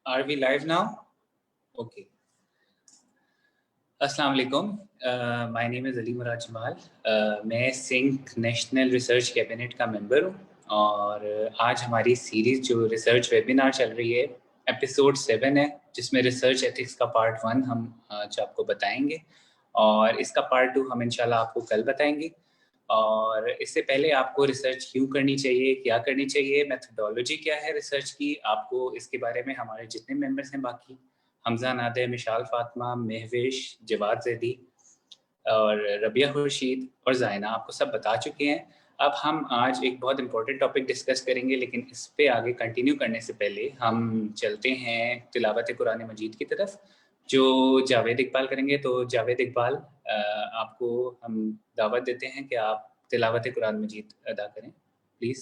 Are we live now? Okay. अस्सलाम वालेकुम. My name is Ali मुराद जमाल. मैं सिंक नेशनल रिसर्च कैबिनेट का मेंबर हूँ और आज हमारी सीरीज़ जो रिसर्च वेबिनार चल रही है एपिसोड 7 है, जिसमें रिसर्च एथिक्स का पार्ट 1 हम आज आपको बताएंगे और इसका पार्ट 2 हम इंशाल्लाह आपको कल बताएंगे. और इससे पहले आपको रिसर्च क्यों करनी चाहिए, क्या करनी चाहिए, मेथोडोलॉजी क्या है रिसर्च की, आपको इसके बारे में हमारे जितने मेंबर्स हैं बाकी हमज़ा नादे, मिशाल फातिमा, महविश, जवाद ज़ैदी और रबिया खुर्शीद और ज़ायना आपको सब बता चुके हैं. अब हम आज एक बहुत इम्पोर्टेंट टॉपिक डिस्कस करेंगे, लेकिन इस पे आगे कंटिन्यू करने से पहले हम चलते हैं तिलावत कुरान मजीद की तरफ, जो जावेद इकबाल करेंगे. तो जावेद इकबाल, आपको हम दावत देते हैं कि आप तिलावत कुरान मजीद अदा करें प्लीज़.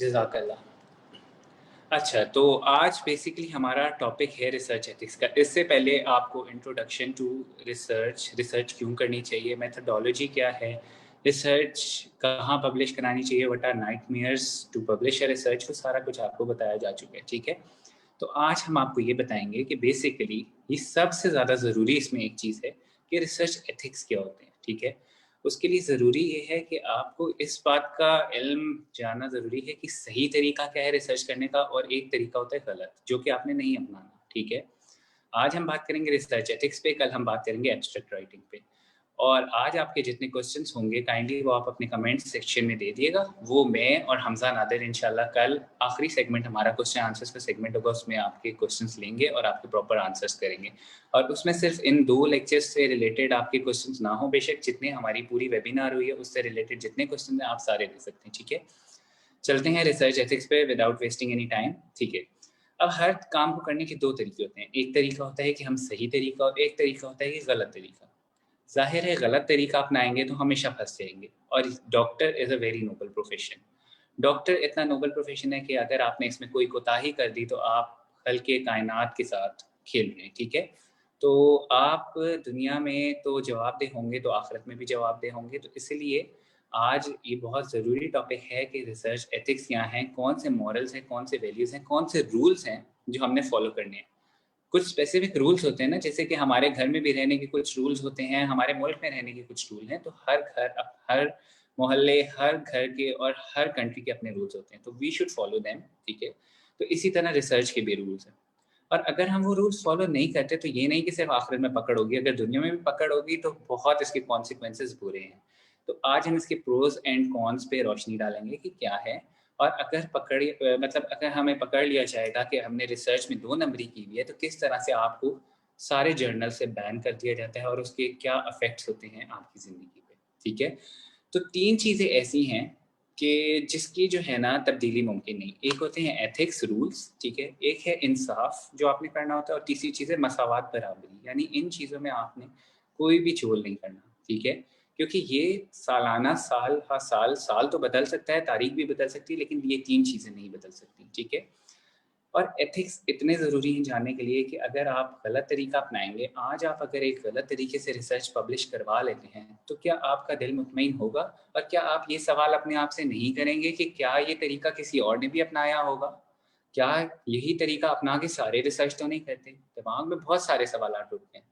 जज़ाकल्लाह. अच्छा, तो आज बेसिकली हमारा टॉपिक है रिसर्च एथिक्स का. इससे पहले आपको इंट्रोडक्शन टू रिसर्च क्यों करनी चाहिए, मेथोडोलॉजी क्या है, रिसर्च कहाँ पब्लिश करानी चाहिए, what are nightmares to publish a research, वो सारा कुछ आपको बताया जा चुका है. ठीक है, तो आज हम आपको ये बताएंगे कि बेसिकली ये सबसे ज़्यादा ज़रूरी इसमें एक चीज़ है कि रिसर्च एथिक्स क्या होते हैं. ठीक है, उसके लिए ज़रूरी ये है कि आपको इस बात का इल्म जानना ज़रूरी है कि सही तरीका क्या है रिसर्च करने का और एक तरीका होता है गलत, जो कि आपने नहीं अपनाना. ठीक है, आज हम बात करेंगे रिसर्च एथिक्स पे, कल हम बात करेंगे एब्स्ट्रैक्ट राइटिंग पे. और आज आपके जितने क्वेश्चंस होंगे काइंडली वो आप अपने कमेंट सेक्शन में दे दिएगा. वो मैं और हमज़ा नादिर इंशाल्लाह कल आखिरी सेगमेंट हमारा क्वेश्चन आंसर्स का सेगमेंट होगा, उसमें आपके क्वेश्चंस लेंगे और आपके प्रॉपर आंसर्स करेंगे. और उसमें सिर्फ इन 2 लेक्चर्स से रिलेटेड आपके क्वेश्चंस ना हो, बेशक जितने हमारी पूरी वेबिनार हुई है उससे रिलेटेड जितने क्वेश्चन हैं आप सारे दे सकते हैं. ठीक है, चलते हैं रिसर्च एथिक्स पे विदाउट वेस्टिंग एनी टाइम. ठीक है, अब हर काम को करने के 2 तरीके होते हैं. एक तरीका होता है कि हम सही तरीका, और एक तरीका होता है कि गलत तरीका. ज़ाहिर है गलत तरीका अपनाएंगे तो हमेशा फंस जाएंगे. और doctor is a very noble profession. Doctor इतना नोबल प्रोफेशन है कि अगर आपने इसमें कोई कोताही कर दी तो आप कल के कायनात के साथ खेल रहे हैं. ठीक है, तो आप दुनिया में तो जवाबदेह होंगे तो आखिरत में भी जवाबदेह होंगे. तो इसलिए आज ये बहुत ज़रूरी टॉपिक है कि रिसर्च एथिक्स क्या हैं, कौन से मॉरल्स हैं, कौन से वैल्यूज़ हैं, कौन से रूल्स हैं जो हमने फॉलो करने हैं. कुछ स्पेसिफिक रूल्स होते हैं ना, जैसे कि हमारे घर में भी रहने के कुछ रूल्स होते हैं, हमारे मुल्क में रहने के कुछ रूल हैं. तो हर घर, हर मोहल्ले, हर घर के और हर कंट्री के अपने रूल्स होते हैं, तो वी शुड फॉलो देम. ठीक है, तो इसी तरह रिसर्च के भी रूल्स हैं. और अगर हम वो रूल्स फॉलो नहीं करते तो ये नहीं कि सिर्फ आखिरत में पकड़ होगी, अगर दुनिया में भी पकड़ होगी तो बहुत इसके कॉन्सिक्वेंसेस बुरे हैं. तो आज हम इसके प्रोज एंड कॉन्स पे रोशनी डालेंगे कि क्या है. और अगर मतलब अगर हमें पकड़ लिया जाएगा कि हमने रिसर्च में 2 नंबरी की हुई है, तो किस तरह से आपको सारे जर्नल से बैन कर दिया जाता है और उसके क्या इफ़ेक्ट्स होते हैं आपकी ज़िंदगी पे. ठीक है, तो 3 चीज़ें ऐसी हैं कि जिसकी जो है ना तब्दीली मुमकिन नहीं. एक होते हैं एथिक्स रूल्स, ठीक है, एक है इंसाफ जो आपने करना होता है, और तीसरी चीज़ है मसावात बराबरी. यानी इन चीज़ों में आपने कोई भी झोल नहीं करना. ठीक है, क्योंकि ये सालाना, साल हाँ साल तो बदल सकता है, तारीख भी बदल सकती है, लेकिन ये 3 चीज़ें नहीं बदल सकती. ठीक है, और एथिक्स इतने ज़रूरी हैं जानने के लिए कि अगर आप गलत तरीका अपनाएंगे, आज आप अगर एक गलत तरीके से रिसर्च पब्लिश करवा लेते हैं तो क्या आपका दिल मुतमईन होगा? और क्या आप ये सवाल अपने आप से नहीं करेंगे कि क्या ये तरीका किसी और ने भी अपनाया होगा? क्या यही तरीका अपना के सारे रिसर्च तो नहीं करते? दिमाग में बहुत सारे सवाल उठते हैं.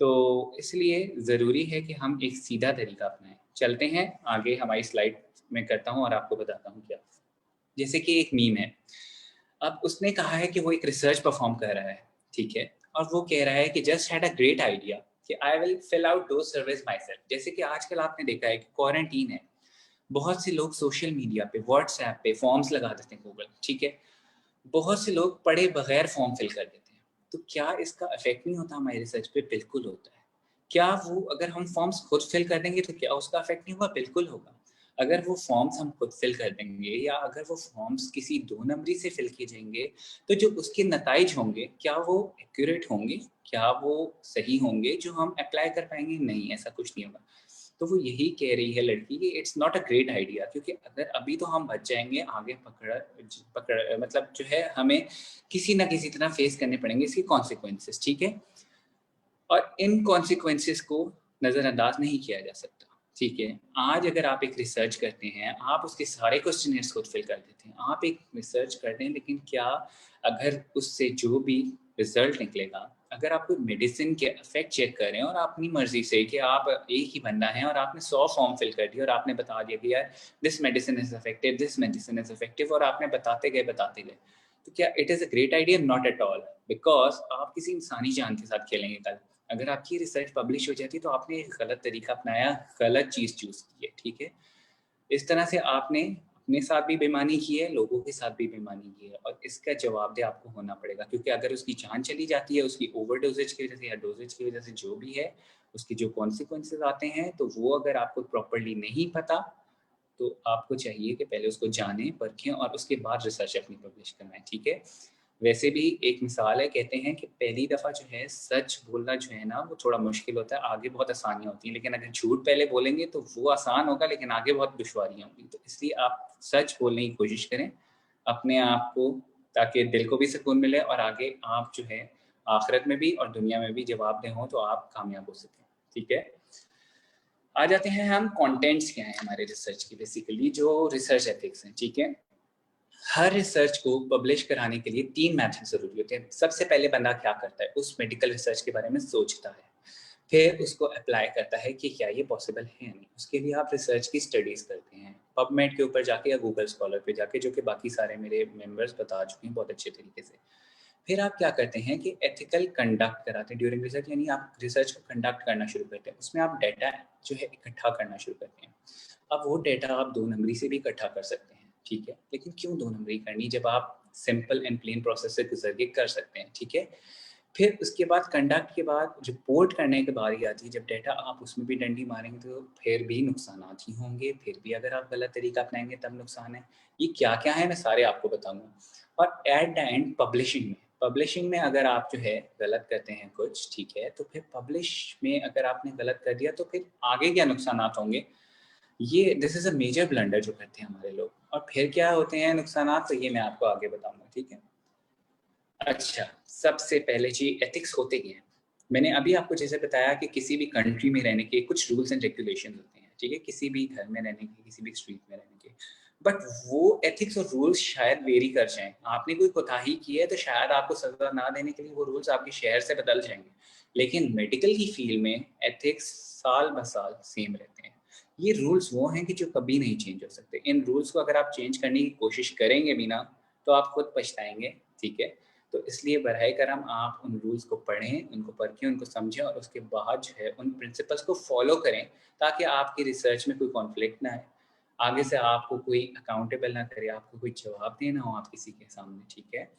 तो इसलिए ज़रूरी है कि हम एक सीधा तरीका अपनाएं. चलते हैं आगे, हमारी स्लाइड में करता हूँ और आपको बताता हूँ क्या. जैसे कि एक मीम है. अब उसने कहा है कि वो एक रिसर्च परफॉर्म कर रहा है. ठीक है, और वो कह रहा है कि just had a great idea कि I will fill out those surveys myself. जैसे कि आजकल आपने देखा है कि क्वारंटीन है, बहुत से लोग सोशल मीडिया पे, व्हाट्सएप पे फॉर्म्स लगा देते हैं गूगल. ठीक है, बहुत से लोग पढ़े बगैर फॉर्म फिल कर देते हैं. तो क्या इसका इफेक्ट नहीं होता हमारे रिसर्च पे? बिल्कुल होता है. क्या वो अगर हम फॉर्म्स खुद फिल कर देंगे तो क्या उसका इफेक्ट नहीं होगा? बिल्कुल होगा. अगर वो फॉर्म्स हम खुद फिल कर देंगे या अगर वो फॉर्म्स किसी 2 नंबरी से फिल किए जाएंगे, तो जो उसके नताइज होंगे, क्या वो एक्यूरेट होंगे? क्या वो सही होंगे जो हम अप्लाई कर पाएँगे? नहीं, ऐसा कुछ नहीं होगा। तो वो यही कह रही है लड़की कि it's not a great idea, क्योंकि अगर अभी तो हम बच जाएँगे, आगे पकड़ मतलब जो है हमें किसी न किसी तरह फेस करने पड़ेंगे इसके कॉन्सिक्वेंसेस, ठीक है? और इन कॉन्सिक्वेंसेस को नज़रअंदाज नहीं किया जा सकता, ठीक है? आज अगर आप एक रिसर्च करते हैं, आप उसके सारे क्वेश्चनेयर्स खुद फिल कर देते हैं। आप एक रिसर्च करते हैं, लेकिन क्या अगर उससे जो भी रिज़ल्ट निकलेगा, अगर आप कोई मेडिसिन के इफ़ेक्ट चेक कर रहे हैं और अपनी मर्ज़ी से कि आप एक ही बंदा है और आपने 100 फॉर्म फिल कर दिए और आपने बता दिया कि यार this medicine is effective, this medicine is effective, और आपने बताते गए। तो क्या it is a great idea? Not at all, because आप किसी इंसानी जान के साथ खेलेंगे कल। अगर आपकी रिसर्च पब्लिश हो जाती तो आपने एक गलत तरीका अपनाया, गलत चीज़ चूज़ की है, ठीक है? इस तरह से आपने अपने साथ भी बेईमानी की है, लोगों के साथ भी बेईमानी की है, और इसका जवाबदेह आपको होना पड़ेगा, क्योंकि अगर उसकी जान चली जाती है, उसकी ओवरडोज़ेज की वज़ह से या डोज़ेज की वज़ह से जो भी है, उसके जो कॉन्सिक्वेंसेज़ आते हैं, तो वो अगर आपको प्रॉपर्ली नहीं पता, तो आपको चाहिए कि पहले उसको जानें, परखें और उसके बाद रिसर्च अपनी पब्लिश करवाएँ, ठीक है? वैसे भी एक मिसाल है, कहते हैं कि पहली दफ़ा जो है सच बोलना जो है ना वो थोड़ा मुश्किल होता है, आगे बहुत आसानियाँ होती हैं, लेकिन अगर झूठ पहले बोलेंगे तो वो आसान होगा, लेकिन आगे बहुत दुश्वारियाँ होंगी। तो इसलिए आप सच बोलने की कोशिश करें, अपने आप को, ताकि दिल को भी सुकून मिले और आगे आप जो है आखिरत में भी और दुनिया में भी जवाबदेह हों, तो आप कामयाब हो सकें, ठीक है? आ जाते हैं हम, कंटेंट्स क्या हैं हमारे रिसर्च के, बेसिकली जो रिसर्च एथिक्स हैं, ठीक है? हर रिसर्च को पब्लिश कराने के लिए 3 मेथड ज़रूरी होते हैं। सबसे पहले बंदा क्या करता है, उस मेडिकल रिसर्च के बारे में सोचता है। फिर उसको अप्लाई करता है कि क्या ये पॉसिबल है या नहीं। उसके लिए आप रिसर्च की स्टडीज़ करते हैं। पबमेड के ऊपर जाके या गूगल स्कॉलर पे जाके, जो कि बाकी सारे मेरे मेंबर्स बता चुके हैं बहुत अच्छे तरीके से। फिर आप क्या करते हैं कि एथिकल कंडक्ट कराते हैं ड्यूरिंग रिसर्च, यानी आप रिसर्च को कंडक्ट करना शुरू करते हैं। उसमें आप डेटा जो है इकट्ठा करना शुरू करते हैं। अब वो डेटा आप 2 नंबरी से भी इकट्ठा कर सकते हैं, ठीक है? लेकिन क्यों 2 नंबरी करनी, जब आप सिंपल एंड प्लेन प्रोसेस से गुज़र के कर सकते हैं, ठीक है? फिर उसके बाद कंडक्ट के बाद रिपोर्ट करने की बारी आती है, जब डेटा आप उसमें भी डंडी मारेंगे तो फिर भी नुकसानात ही होंगे, फिर भी अगर आप गलत तरीका अपनाएँगे तब नुकसान है। ये क्या-क्या है मैं सारे आपको बताऊँगा। और एट द एंड पब्लिशिंग में अगर आप जो है गलत करते हैं कुछ, ठीक है? तो फिर पब्लिश में अगर आपने गलत कर दिया तो फिर आगे क्या नुकसानात होंगे, ये this is a major blunder जो करते हैं हमारे लोग। और फिर क्या होते हैं नुकसानात, तो ये मैं आपको आगे बताऊँगा, ठीक है? अच्छा, सबसे पहले जी एथिक्स होते क्या हैं? मैंने अभी आपको जैसे बताया कि किसी भी कंट्री में रहने के कुछ रूल्स एंड रेगुलेशंस होते हैं, ठीक है? किसी भी घर में रहने के, किसी भी स्ट्रीट में रहने के। बट वो एथिक्स और रूल्स शायद वेरी कर जाएँ। आपने कोई कोताही की है तो शायद आपको सज़ा ना देने के लिए वो रूल्स आपके शहर से बदल जाएँगे। लेकिन मेडिकल की फ़ील्ड में एथिक्स साल-ब-साल सेम रहते हैं। ये रूल्स वो हैं कि जो कभी नहीं चेंज हो सकते। इन रूल्स को अगर आप चेंज करने की कोशिश करेंगे भी ना, तो आप खुद पछताएँगे, ठीक है? तो इसलिए बरए करम आप उन रूल्स को पढ़ें, उनको परखें, उनको समझें और उसके बाद जो है उन प्रिंसिपल्स को फ़ॉलो करें, ताकि आपकी रिसर्च में कोई कॉन्फ्लिक्ट ना आए। आगे से आपको कोई अकाउंटेबल ना करे, आपको कोई जवाब देना हो आप किसी के सामने, ठीक है?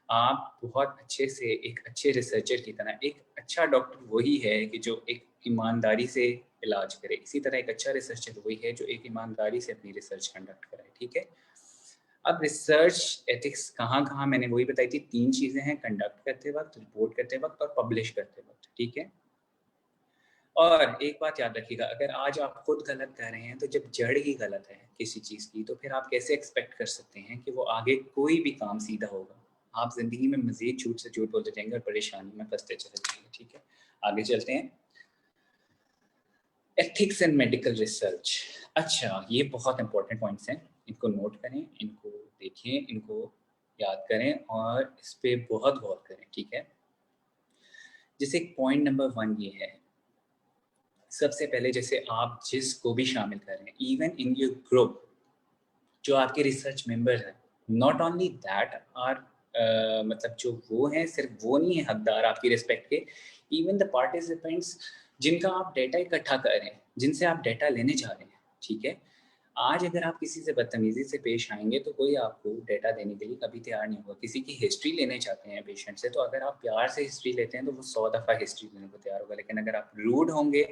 आप बहुत अच्छे से एक अच्छे रिसर्चर की तरह, एक अच्छा डॉक्टर वही है कि जो एक ईमानदारी से इलाज करे। इसी तरह एक अच्छा रिसर्चर वही है जो एक ईमानदारी से अपनी रिसर्च कंडक्ट कराए, ठीक है? अब रिसर्च एथिक्स कहाँ-कहाँ, मैंने वही बताई थी, 3 चीज़ें हैं, कंडक्ट करते वक़्त, रिपोर्ट करते वक़्त और पब्लिश करते वक़्त, ठीक है? और एक बात याद रखिएगा, अगर आज आप खुद गलत कर रहे हैं, तो जब जड़ ही गलत है किसी चीज़ की, तो फिर आप कैसे एक्सपेक्ट कर सकते हैं कि वो आगे कोई भी काम सीधा होगा? आप ज़िंदगी में मज़ीद झूठ से झूठ बोलते जाएँगे और परेशानी में फँसते चले जाएँगे, ठीक है? आगे चलते हैं। Ethics in medical research. अच्छा, ये बहुत इम्पोर्टेंट पॉइंट्स हैं। इनको नोट करें, इनको देखें, इनको याद करें और इस पे बहुत गौर करें, ठीक है? जैसे पॉइंट नंबर 1 ये है, सबसे पहले जैसे आप जिसको भी शामिल कर रहे हैं, इवन इन योर ग्रुप, जो आपके रिसर्च मेंबर्स हैं, नॉट ओनली दैट आर मतलब जो वो हैं, सिर्फ वो नहीं है हकदार आपकी रिस्पेक्ट के, इवन द पार्टिसिपेंट्स जिनका आप डेटा इकट्ठा कर रहे हैं, जिनसे आप डेटा लेने जा रहे हैं, ठीक है? आज अगर आप किसी से बदतमीज़ी से पेश आएँगे, तो कोई आपको डेटा देने के लिए कभी तैयार नहीं होगा। किसी की हिस्ट्री लेने चाहते हैं पेशेंट से, तो अगर आप प्यार से हिस्ट्री लेते हैं, तो वो 100 दफ़ा हिस्ट्री देने को तैयार होगा। लेकिन अगर आप रूड होंगे,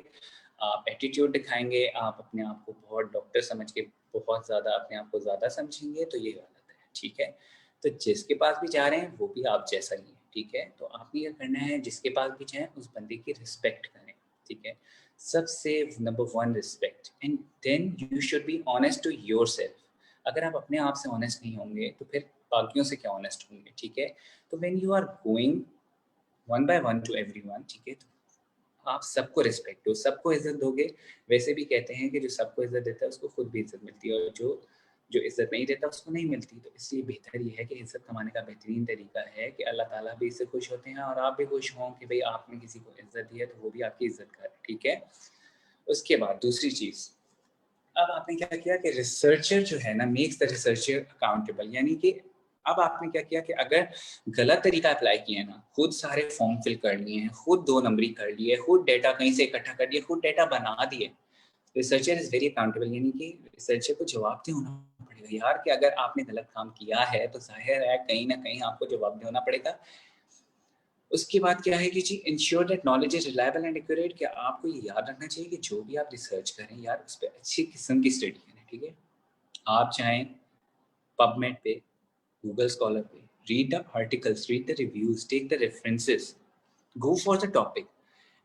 आप एटीट्यूड दिखाएंगे, आप अपने आप को बहुत डॉक्टर समझ के बहुत ज़्यादा अपने आप को ज़्यादा समझेंगे, तो ये गलत है, ठीक है। तो जिसके पास भी जा रहे हैं वो भी आप जैसा ही है, ठीक है। तो आपने क्या करना है, जिसके पास भी जाएं उस बंदे की रिस्पेक्ट करें, ठीक है। सबसे number one respect, and then you should be honest to your self. अगर आप अपने आप से ऑनेस्ट नहीं होंगे तो फिर बाकियों से क्या ऑनेस्ट होंगे, ठीक है। तो when you are going one by one to everyone, ठीक है, तो आप सबको रिस्पेक्ट दो, सबको इज्जत दोगे। वैसे भी कहते हैं कि जो सबको इज्जत देता है उसको खुद भी इज्जत मिलती है, और जो जो इज्जत नहीं देता उसको नहीं मिलती। तो इसलिए बेहतर ये है कि इज्जत कमाने का बेहतरीन तरीका है कि अल्लाह ताला भी इससे खुश होते हैं और आप भी खुश हों कि भाई आपने किसी को इज्जत दी है तो वो भी आपकी इज्जत करे, ठीक है। उसके बाद दूसरी चीज़, अब आपने क्या किया कि रिसर्चर जो है ना मेक्स द रिसर्चर अकाउंटेबल, यानी कि अब आपने क्या किया कि अगर गलत तरीका अप्लाई किया है ना, खुद सारे फॉर्म फिल कर लिए हैं, खुद 2 नंबरी कर लिए, खुद डेटा कहीं से इकट्ठा कर दिए, खुद डेटा बना दिए, रिसर्चर इज वेरी अकाउंटेबल, यानी कि रिसर्चर को जवाबदेह होना पड़ेगा यार कि अगर आपने गलत काम किया है तो जाहिर है कहीं ना कहीं आपको जवाबदेह होना पड़ेगा। उसके बाद क्या है कि जी ensure that knowledge is reliable and accurate, कि आपको ये याद रखना चाहिए कि जो भी आप रिसर्च करें यार उस पर अच्छी किस्म की स्टडी करें, ठीक है। आप चाहें पबमेड पे, गूगल स्कॉलर पे, read the articles, read the reviews, take the references, go for the topic.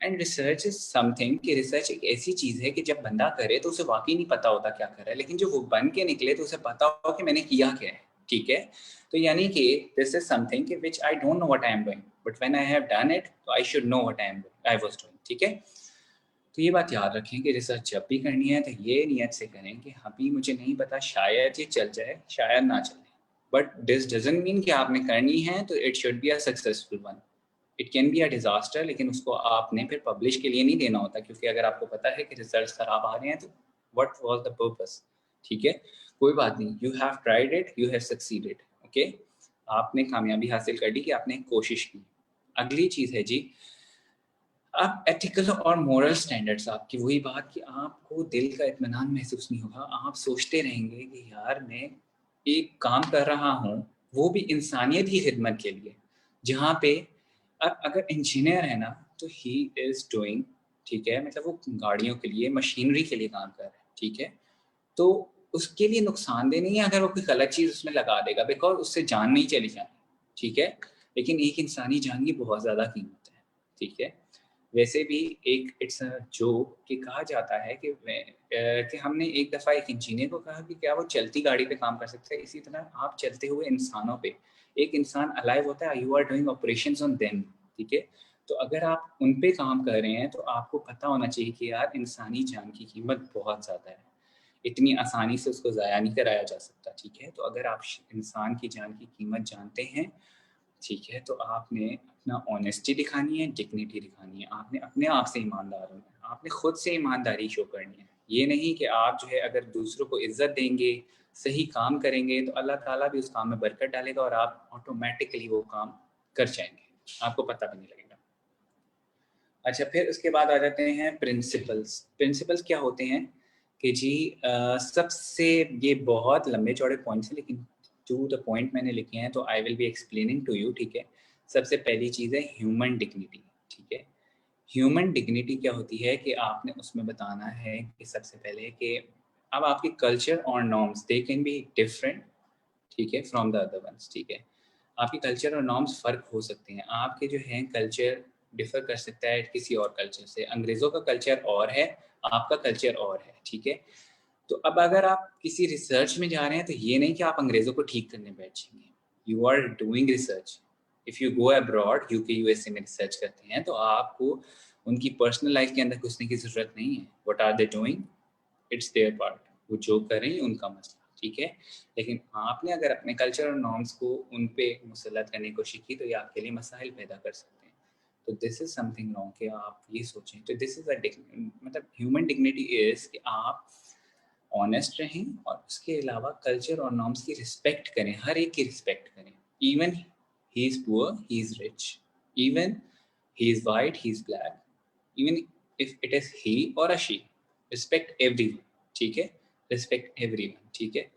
And research is something कि रिसर्च एक ऐसी चीज़ है कि जब बंदा करे तो उसे वाकई नहीं पता होता क्या कर रहा है, लेकिन जब वो बन के निकले तो उसे पता हो कि मैंने किया क्या है, ठीक है। तो यानी कि दिस इज समथिंग कि which I don't know what I am doing, but when I have done it तो I should know what I was doing, ठीक है। तो ये बात याद रखें कि रिसर्च जब भी करनी है तो ये नियत से करें कि अभी मुझे नहीं पता, शायद ये चल जाए शायद ना चले, बट दिस डजंट मीन कि आपने करनी है तो it should be a successful one. It can be a disaster, लेकिन उसको आपने फिर पब्लिश के लिए नहीं देना होता, क्योंकि अगर आपको पता है कि रिजल्ट खराब आ रहे हैं तो व्हाट वाज द पर्पस, ठीक है। कोई बात नहीं, you have tried it, you have succeeded, okay. आपने कामयाबी हासिल कर ली कि आपने कोशिश की। अगली चीज़ है जी, आप एथिकल और मोरल स्टैंडर्ड्स, आपकी वही बात कि आपको दिल का इत्मीनान महसूस नहीं होगा, आप सोचते रहेंगे कि यार मैं एक काम कर रहा हूँ वो भी इंसानियत की खिदमत के लिए, जहाँ पे अब अगर इंजीनियर है ना तो ही इज़ डूइंग, ठीक है, मतलब वो गाड़ियों के लिए मशीनरी के लिए काम कर रहा है, ठीक है। तो उसके लिए नुकसानदेह नहीं है अगर वो कोई गलत चीज़ उसमें लगा देगा, बिकॉज उससे जान नहीं चली जानी, ठीक है। लेकिन एक इंसानी जान की बहुत ज़्यादा कीमत है, ठीक है। वैसे भी एक इट्स अ जोक कि कहा जाता है कि कि हमने एक दफ़ा एक इंजीनियर को कहा कि क्या वो चलती गाड़ी पे काम कर सकता है, इसी तरह आप चलते हुए इंसानों पे, एक इंसान अलाइव होता है, you are doing operations on them, ठीक है। तो अगर आप उन पे काम कर रहे हैं तो आपको पता होना चाहिए कि यार इंसानी जान की कीमत बहुत ज़्यादा है, इतनी आसानी से उसको ज़ाया नहीं कराया जा सकता, ठीक है। तो अगर आप इंसान की जान की कीमत जानते हैं, ठीक है, तो आपने अपना ऑनेस्टी दिखानी है, डिग्निटी दिखानी है, आपने अपने आप से ईमानदार होना है, आपने खुद से ईमानदारी शो करनी है। ये नहीं कि आप जो है अगर दूसरों को इज्जत देंगे, सही काम करेंगे तो अल्लाह ताला भी उस काम में बरकत डालेगा और आप ऑटोमेटिकली वो काम कर जाएंगे, आपको पता भी नहीं लगेगा। अच्छा, फिर उसके बाद आ जाते हैं प्रिंसिपल्स। प्रिंसिपल्स क्या होते हैं कि जी सबसे, ये बहुत लंबे चौड़े पॉइंट्स हैं लेकिन टू द पॉइंट मैंने लिखे हैं तो I will be explaining to you, ठीक है। सबसे पहली चीज़ है ह्यूमन डिग्निटी, ठीक है। ह्यूमन डिग्निटी क्या होती है कि आपने उसमें बताना है कि सबसे पहले कि अब आपके कल्चर और norms they can be different, ठीक है, फ्रॉम द अदर वंस, ठीक है। आपके कल्चर और नॉर्म्स फ़र्क हो सकते हैं, आपके जो हैं कल्चर डिफ़र कर सकता है किसी और कल्चर से, अंग्रेज़ों का कल्चर और है, आपका कल्चर और है, ठीक है। तो अब अगर आप किसी रिसर्च में जा रहे हैं तो ये नहीं कि आप अंग्रेज़ों को ठीक करने बैठ जाएंगे, you are doing research. If you go abroad, UK USA में रिसर्च करते हैं तो आपको उनकी पर्सनल लाइफ के अंदर घुसने की ज़रूरत नहीं है। What are they doing, it's their part, वो जो करें उनका मसला, ठीक है। लेकिन आपने अगर अपने कल्चर और नॉर्म्स को उन पे मुसलत करने की कोशिश की तो ये आपके लिए मसाइल पैदा कर सकते हैं। तो दिस इज समथिंग रॉन्ग कि आप ये सोचें। तो दिस इज अ मतलब ह्यूमन डिग्निटी इज कि आप ऑनेस्ट रहें और उसके अलावा कल्चर और नॉर्म्स की रिस्पेक्ट करें, हर एक की रिस्पेक्ट करें। Even he is poor, he is rich, even he is white, he is black, even if it is he or a she, respect everyone, ठीक है, रिस्पेक्ट एवरीवन, ठीक है।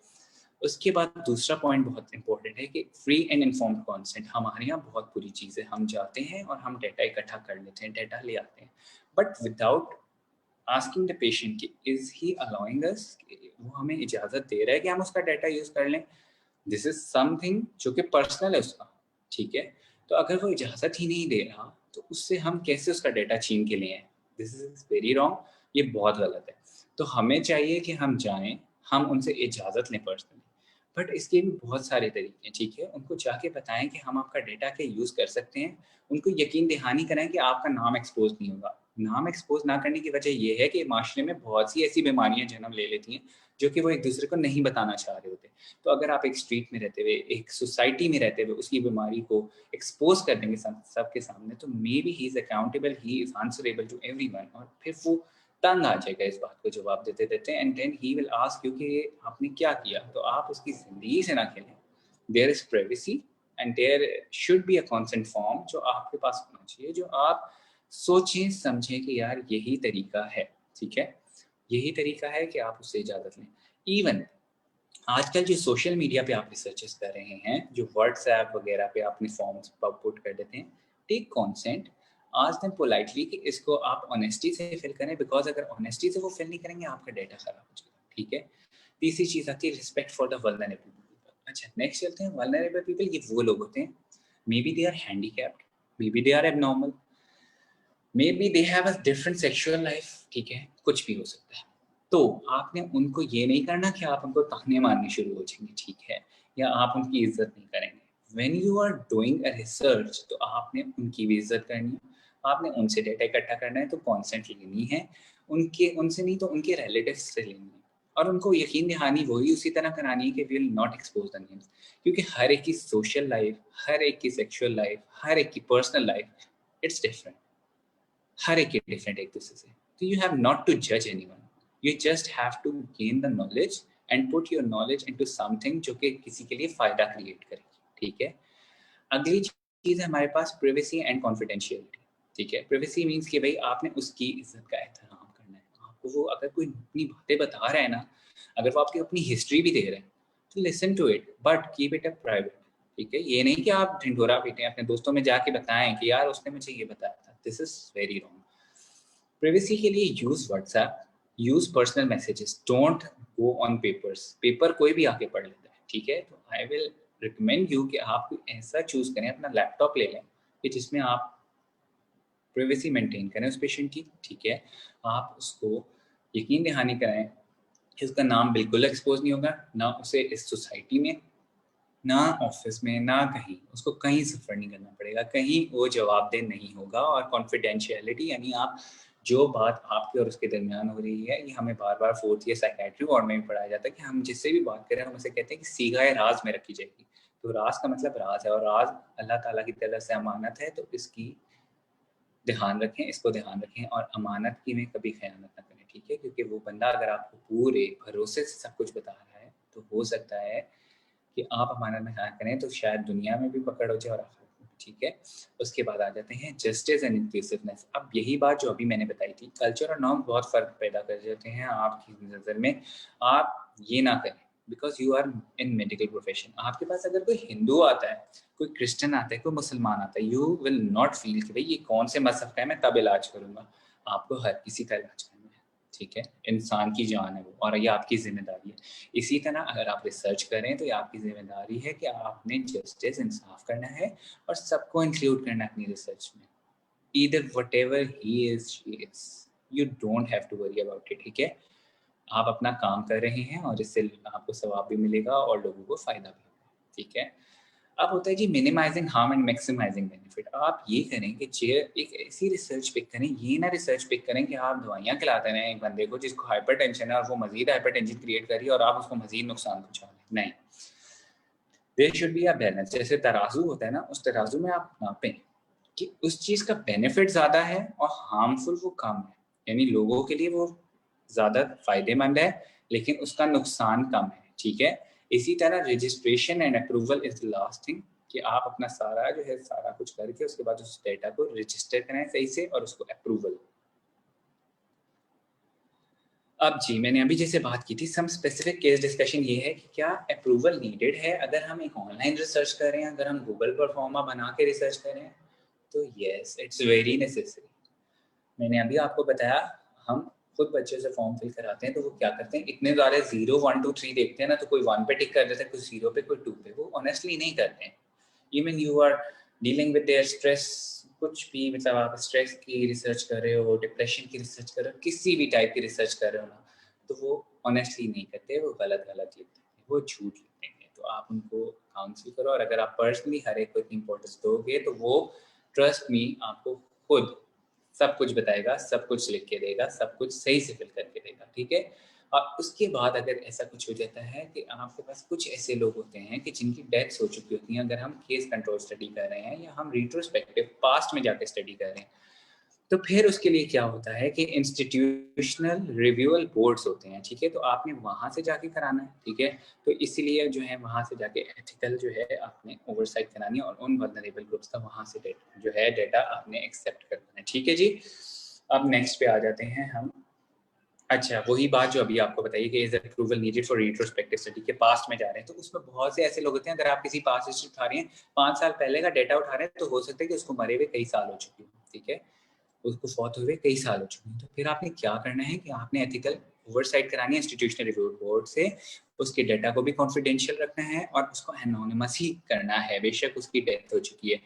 उसके बाद दूसरा पॉइंट बहुत इंपॉर्टेंट है कि फ्री एंड इन्फॉर्म्ड कंसेंट हमारे यहाँ बहुत बुरी चीज़ है। हम जाते हैं और हम डेटा इकट्ठा कर लेते हैं, डेटा ले आते हैं, but without asking the patient कि इज ही अलाउइंग अस, वो हमें इजाज़त दे रहा है कि हम उसका डाटा यूज़ कर लें। दिस इज़ समथिंग जो कि पर्सनल है उसका, ठीक है? तो अगर वो इजाज़त ही नहीं दे रहा, तो उससे हम कैसे उसका डाटा छीन के लें? दिस इज़ वेरी रॉन्ग, ये बहुत गलत है। तो हमें चाहिए कि हम जाएँ, हम उनसे इजाज़त लें पर्सनली। बट इसके भी बहुत सारे तरीके हैं, ठीक है? उनको जाके बताएँ कि हम आपका डाटा क्या यूज़ कर सकते हैं। उनको यकीन दहानी कराएँ कि आपका नाम एक्सपोज़ नहीं होगा। नाम एक्सपोज़ ना करने की वजह ये है कि माशरे में बहुत सी ऐसी बीमारियाँ जन्म ले लेती हैं, जो कि वो एक-दूसरे को नहीं बताना चाह रहे होते। तो अगर आप एक स्ट्रीट में रहते हुए, एक सोसाइटी में रहते हुए उसकी बीमारी को एक्सपोज़ कर देंगे सबके सामने, तो maybe he is accountable, he is answerable to everyone, और फिर वो तंग आ जाएगा इस बात को जवाब देते-देते, and then he will ask you कि आपने क्या किया? तो आप उसकी ज़िंदगी से ना खेलें। There is privacy and there should be a consent form जो आपके पास होना चाहिए, जो आप सोचें, समझें कि यार यही तरीका है, ठीक है? यही तरीका है कि आप उससे इजाज़त लें। इवन आजकल जो सोशल मीडिया पे आप रिसर्चेस कर रहे हैं, जो व्हाट्सएप वगैरह पे अपने फॉर्म्स पुट कर देते हैं, take consent, ask them politely कि इसको आप ऑनेस्टी से फिल करें, बिकॉज़ अगर ऑनेस्टी से वो फिल नहीं करेंगे, आपका डाटा खराब हो जाएगा, ठीक है? तीसरी चीज़ आती है respect for the vulnerable people. अच्छा, नेक्स्ट चलते हैं। वल्नरेबल पीपल ये वो लोग होते हैं, maybe they are handicapped, maybe they are abnormal, maybe they have a different sexual life, ठीक है? कुछ भी हो सकता है। तो आपने उनको ये नहीं करना कि आप उनको ताने मारने शुरू हो जाएँगे, ठीक है? या आप उनकी इज़्ज़त नहीं करेंगे। When you are doing a research, तो आपने उनकी भी इज़्ज़त करनी है, आपने उनसे डेटा इकट्ठा करना है, तो कॉन्सेंट लेनी है, उनके उनसे नहीं तो उनके रिलेटिव्स से लेनी है, और उनको यकीन दहानी वही उसी तरह करानी है कि we will not expose the names, क्योंकि हर एक की सोशल लाइफ़, हर एक की सेक्सुअल लाइफ़, हर एक की पर्सनल लाइफ़, इट्स डिफरेंट। हर एक के डिफरेंट एक दूसरे से। तो यू हैव नॉट टू जज anyone, you just have to gain the knowledge and put your knowledge into something जो कि किसी के लिए फ़ायदा क्रिएट करेगी, ठीक है? अगली चीज़ है हमारे पास प्राइवेसी एंड कॉन्फिडेंशियलिटी, ठीक है? प्राइवेसी मीन्स कि भई आपने उसकी इज़्ज़त का एहतराम करना है। आपको वो अगर कोई अपनी बातें बता रहा है ना, अगर वो आपकी अपनी हिस्ट्री भी दे रहा है, तो listen to it, but keep it a private, ठीक है? ये नहीं कि आप ढिंढोरा पीटें, अपने दोस्तों में जाके बताएँ कि यार उसने मुझे ये बताया था। This is very wrong. Privacy के लिए use WhatsApp, use personal messages, don't go on papers. Paper कोई भी आके पढ़ लेता है, ठीक है? तो आई विल रिकमेंड यू कि आप कोई ऐसा चूज़ करें, अपना लैपटॉप ले लें कि जिसमें आप प्राइवेसी मेंटेन करें उस पेशेंट की, ठीक है? आप उसको यकीन दहानी कराएँ कि उसका नाम बिल्कुल एक्सपोज़ नहीं होगा, ना उसे इस सोसाइटी में, ना ऑफ़िस में, ना कहीं, उसको कहीं सफ़र नहीं करना पड़ेगा, कहीं वो जवाबदेह नहीं होगा, और कॉन्फिडेंशियलिटी यानी आप जो बात आपके और उसके दरमियान हो रही है, ये हमें बार-बार 4th ईयर साइकियाट्री वार्ड में भी पढ़ाया जाता है कि हम जिससे भी बात करें, हम उसे कहते हैं कि सीगाए राज़ में रखी जाएगी। तो राज़ का मतलब राज़ है, और राज़ अल्लाह ताला की तरफ से अमानत है, तो इसकी ध्यान रखें, इसको ध्यान रखें, और अमानत की में कभी ख़यानत ना करें, ठीक है? क्योंकि वो बंदा अगर आपको पूरे भरोसे से सब कुछ बता रहा है, तो हो सकता है कि आप अमानत में ख़यानत करें, तो शायद दुनिया में भी पकड़ हो जाए और आखिरत में भी, ठीक है? उसके बाद आ जाते हैं जस्टिस एंड इंक्लूसिवनेस। अब यही बात जो अभी मैंने बताई थी, कल्चर और नॉर्म बहुत फ़र्क पैदा कर देते हैं आपकी नज़र में। आप ये ना करें, because you are in medical profession. आपके पास अगर कोई हिंदू आता है, कोई क्रिश्चियन आता है, कोई मुसलमान आता है, यू विल नॉट फ़ील कि भई ये कौन से मज़हब का है, मैं तब इलाज करूँगा। आपको हर किसी का इलाज करना है, ठीक है? इंसान की जान है वो, और ये आपकी ज़िम्मेदारी है। इसी तरह अगर आप रिसर्च करें, तो ये आपकी ज़िम्मेदारी है कि आपने जस्टिस, इंसाफ करना है, और सबको इंक्लूड करना है अपनी रिसर्च में। Either whatever he is, she is, you don't have to worry about it, ठीक है? आप अपना काम कर रहे हैं, और इससे आपको सवाब भी मिलेगा और लोगों को फ़ायदा भी होगा, ठीक है? अब होता है जी मिनिमाइज़िंग हार्म एंड मैक्सिमाइज़िंग बेनिफिट। आप ये करें कि एक ऐसी रिसर्च पिक करें, ये ना रिसर्च पिक करें कि आप दवाइयाँ खिलाते रहें एक बंदे को जिसको हाइपरटेंशन है, और वो मज़ीद हाइपरटेंशन क्रिएट कर रही है, और आप उसको मज़ीद नुकसान पहुँचा रहे हैं। नहीं, there should be a balance. जैसे तराजू होता है ना, उस तराजू में आप नापें कि उस चीज़ का बेनिफिट ज़्यादा है और हार्मफुल वो कम है। यानी लोगों के लिए वो ज़्यादा फ़ायदेमंद है, लेकिन उसका नुकसान कम है, ठीक है? इसी तरह registration and approval is the last thing, कि आप अपना सारा जो है, सारा कुछ करके उसके बाद उस डेटा को रजिस्टर कराएँ सही से, और उसको अप्रूवल। अब जी, मैंने अभी जैसे बात की थी, सम स्पेसिफिक केस डिस्कशन ये है कि क्या अप्रूवल नीडेड है अगर हम एक ऑनलाइन रिसर्च कर रहे हैं, अगर हम गूगल परफॉर्मा बना के रिसर्च कर रहे हैं? तो येस, इट्स वेरी नेसेसरी। मैंने अभी आपको बताया, हम खुद बच्चे से फॉर्म फिल कराते हैं तो वो क्या करते हैं, इतने सारे 0 1 2 3 देखते हैं ना, तो कोई 1 पे टिक कर देता है, कोई 0 पे, कोई 2 पे, वो ऑनेस्टली नहीं करते हैं। Even you are dealing with their stress, कुछ भी, मतलब आप स्ट्रेस की रिसर्च कर रहे हो, डिप्रेशन की रिसर्च कर रहे हो, किसी भी टाइप की रिसर्च कर रहे हो ना, तो वो ऑनेस्टली नहीं करते, वो गलत गलत लिखते हैं, वो झूठ लिखते हैं। तो आप उनको काउंसिल करो, और अगर आप पर्सनली हर एक को इतनी इंपॉर्टेंस दोगे तो वो ट्रस्ट मी आपको खुद सब कुछ बताएगा, सब कुछ लिख के देगा, सब कुछ सही से फिल करके देगा, ठीक है। और उसके बाद अगर ऐसा कुछ हो जाता है कि आपके पास कुछ ऐसे लोग होते हैं कि जिनकी डेथ्स हो चुकी होती हैं, अगर हम केस कंट्रोल स्टडी कर रहे हैं या हम रिट्रोस्पेक्टिव पास्ट में जाके स्टडी कर रहे हैं, तो फिर उसके लिए क्या होता है कि इंस्टीट्यूशनल रिव्यूअल बोर्ड्स होते हैं, ठीक है, तो आपने वहाँ से जाके कराना है, ठीक है। तो इसीलिए जो है वहाँ से जाके एथिकल जो है आपने ओवरसाइट करानी है, और उन वल्नरेबल ग्रुप्स का वहाँ से डेटा जो है डेटा आपने एक्सेप्ट करना है, ठीक है जी। अब नेक्स्ट पे आ जाते हैं हम। अच्छा, वही बात जो अभी आपको बताइए कि is approval needed for retrospective study के पास्ट में जा रहे हैं, तो उसमें बहुत से ऐसे लोग होते हैं, अगर आप किसी पास्ट हिस्ट्री उठा रहे हैं, 5 साल पहले का डेटा उठा रहे हैं, तो हो सकता है कि उसको मरे हुए कई साल हो चुके हैं, ठीक है, उसको फौत हुए कई साल हो चुके हैं। तो फिर आपने क्या करना है कि आपने एथिकल ओवरसाइट करानी है इंस्टीट्यूशनल रिव्यू बोर्ड से, उसके डाटा को भी कॉन्फिडेंशियल रखना है और उसको एनोनिमस ही करना है, बेशक उसकी डेथ हो चुकी है,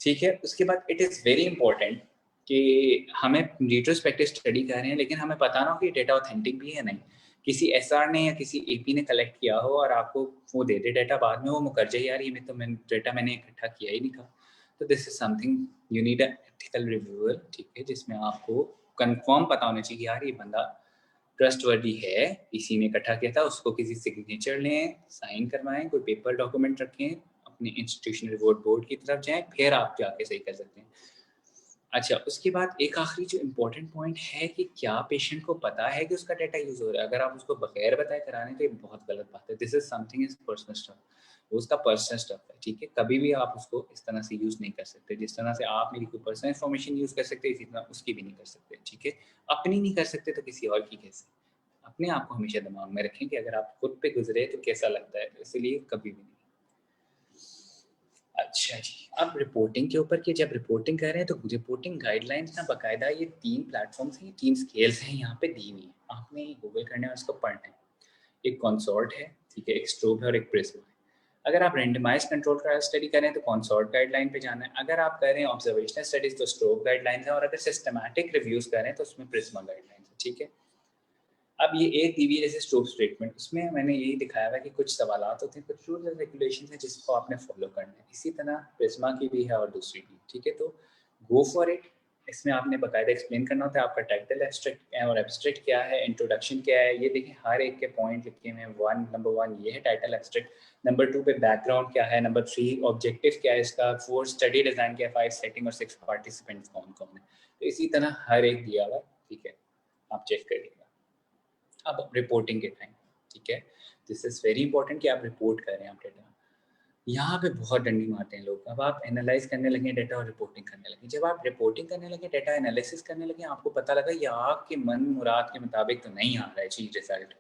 ठीक है। उसके बाद इट इज़ वेरी इंपॉर्टेंट कि हमें रिट्रोस्पेक्टिव स्टडी कर रहे हैं, लेकिन हमें पता ना हो कि डेटा ऑथेंटिक भी है नहीं। किसी एसआर ने या किसी एपी ने कलेक्ट किया हो और आपको वो दे दे डाटा, बाद में वो मुकर जाए, यार ये तो डाटा मैंने इकट्ठा किया ही नहीं था। तो this is something you need a ethical reviewer, ठीक है, जिसमें आपको कंफर्म पता होना चाहिए यार ये बंदा ट्रस्टवर्दी है, इसी ने इकट्ठा किया था, उसको किसी सिग्नेचर लें, साइन करवाएं, कोई पेपर डॉक्यूमेंट रखें, अपने इंस्टीट्यूशनल रिवॉर्ड बोर्ड की तरफ जाएं, फिर आप जाके सही कर सकते हैं। अच्छा, उसके बाद एक आखिरी जो इम्पोर्टेंट पॉइंट है कि क्या पेशेंट को पता है कि उसका डाटा यूज़ हो रहा है। अगर आप उसको बगैर बताए करा रहे हैं तो ये बहुत गलत बात है। This is something is personal stuff, वो उसका पर्सनल स्टफ है, ठीक है। कभी भी आप उसको इस तरह से यूज़ नहीं कर सकते, जिस तरह से आप मेरी कोई पर्सनल इन्फॉर्मेशन यूज़ कर सकते हैं, इसी तरह उसकी भी नहीं कर सकते, ठीक है। अपनी नहीं कर सकते तो किसी और की कैसे। अपने आप को हमेशा दिमाग में रखें कि अगर आप खुद पे गुजरे तो कैसा लगता है, तो इसलिए कभी भी नहीं। अच्छा जी, अब रिपोर्टिंग के ऊपर कि जब रिपोर्टिंग कर रहे हैं तो रिपोर्टिंग गाइडलाइंस ना बाकायदा ये 3 प्लेटफॉर्म्स हैं, 3 स्केल्स हैं यहाँ पे दी हुई हैं। आपने गूगल करना है और उसको पढ़ना है। एक कंसॉर्ट है, ठीक है, एक स्ट्रोब है और एक प्रिज्म है। अगर आप रैंडमाइज्ड कंट्रोल ट्रायल स्टडी कर रहे हैं तो कंसॉर्ट गाइडलाइन पे जाना है। अगर आप कर रहे हैं ऑब्जर्वेशनल स्टडीज तो स्ट्रोब गाइडलाइंस है, और अगर सिस्टमैटिक रिव्यूज कर रहे हैं तो उसमें प्रिज्मा गाइडलाइंस है, ठीक है। अब ये एक दी हुई जैसे स्ट्रोब स्टेटमेंट, उसमें मैंने यही दिखाया हुआ कि कुछ सवालात होते हैं, कुछ रूल्स एंड रेगुलेशन है जिसको आपने फॉलो करना है। इसी तरह प्रिज्मा की भी है और दूसरी भी, ठीक है। तो गो फॉर इट। इसमें आपने बाकायदा एक्सप्लेन करना होता है आपका टाइटल एब्स्ट्रैक्ट क्या है और एब्स्ट्रैक्ट क्या है, इंट्रोडक्शन क्या है। ये देखिए हर एक के पॉइंट लिखे हुए हैं। नंबर 1 ये है टाइटल एब्स्ट्रैक्ट, नंबर 2 पे बैकग्राउंड क्या है, नंबर 3 ऑब्जेक्टिव क्या है इसका, 4 स्टडी डिज़ाइन क्या है, 5 सेटिंग और 6 पार्टिसिपेंट्स कौन कौन है। तो इसी तरह हर एक दिया हुआ, ठीक है, आप चेक करिएगा। अब रिपोर्टिंग के टाइम, ठीक है, दिस इज वेरी इंपॉर्टेंट कि आप रिपोर्ट कर रहे हैं आप डेटा। यहाँ पे बहुत डंडी मारते हैं लोग। अब आप एनालाइज करने लगे डेटा और रिपोर्टिंग करने लगे। जब आप रिपोर्टिंग करने लगे, डेटा एनालिसिस करने लगे, आपको पता लगा ये आपके मन मुराद के मुताबिक तो नहीं आ रहा है जी रिजल्ट।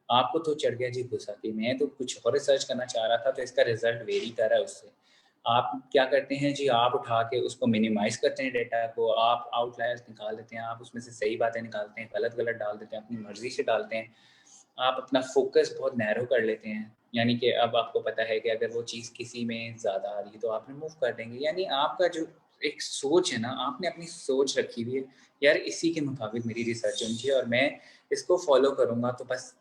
आपको तो चढ़ गया जी गुस्सा कि मैं तो कुछ और रिसर्च करना चाह रहा था, तो इसका रिजल्ट वेरी कर रहा है उससे। आप क्या करते हैं जी, आप उठा के उसको मिनिमाइज करते हैं डेटा को, आप आउटलायर्स निकाल देते हैं, आप उसमें से सही बातें निकालते हैं, गलत गलत डाल देते हैं, अपनी मर्जी से डालते हैं। आप अपना फोकस बहुत नैरो कर लेते हैं, यानी कि अब आपको पता है कि अगर वो चीज़ किसी में ज़्यादा आ रही है तो आप रिमूव कर देंगे। यानी आपका जो एक सोच है ना, आपने अपनी सोच रखी हुई है, यार इसी के मुताबिक मेरी रिसर्च होनी चाहिए और मैं इसको फॉलो करूँगा, तो बस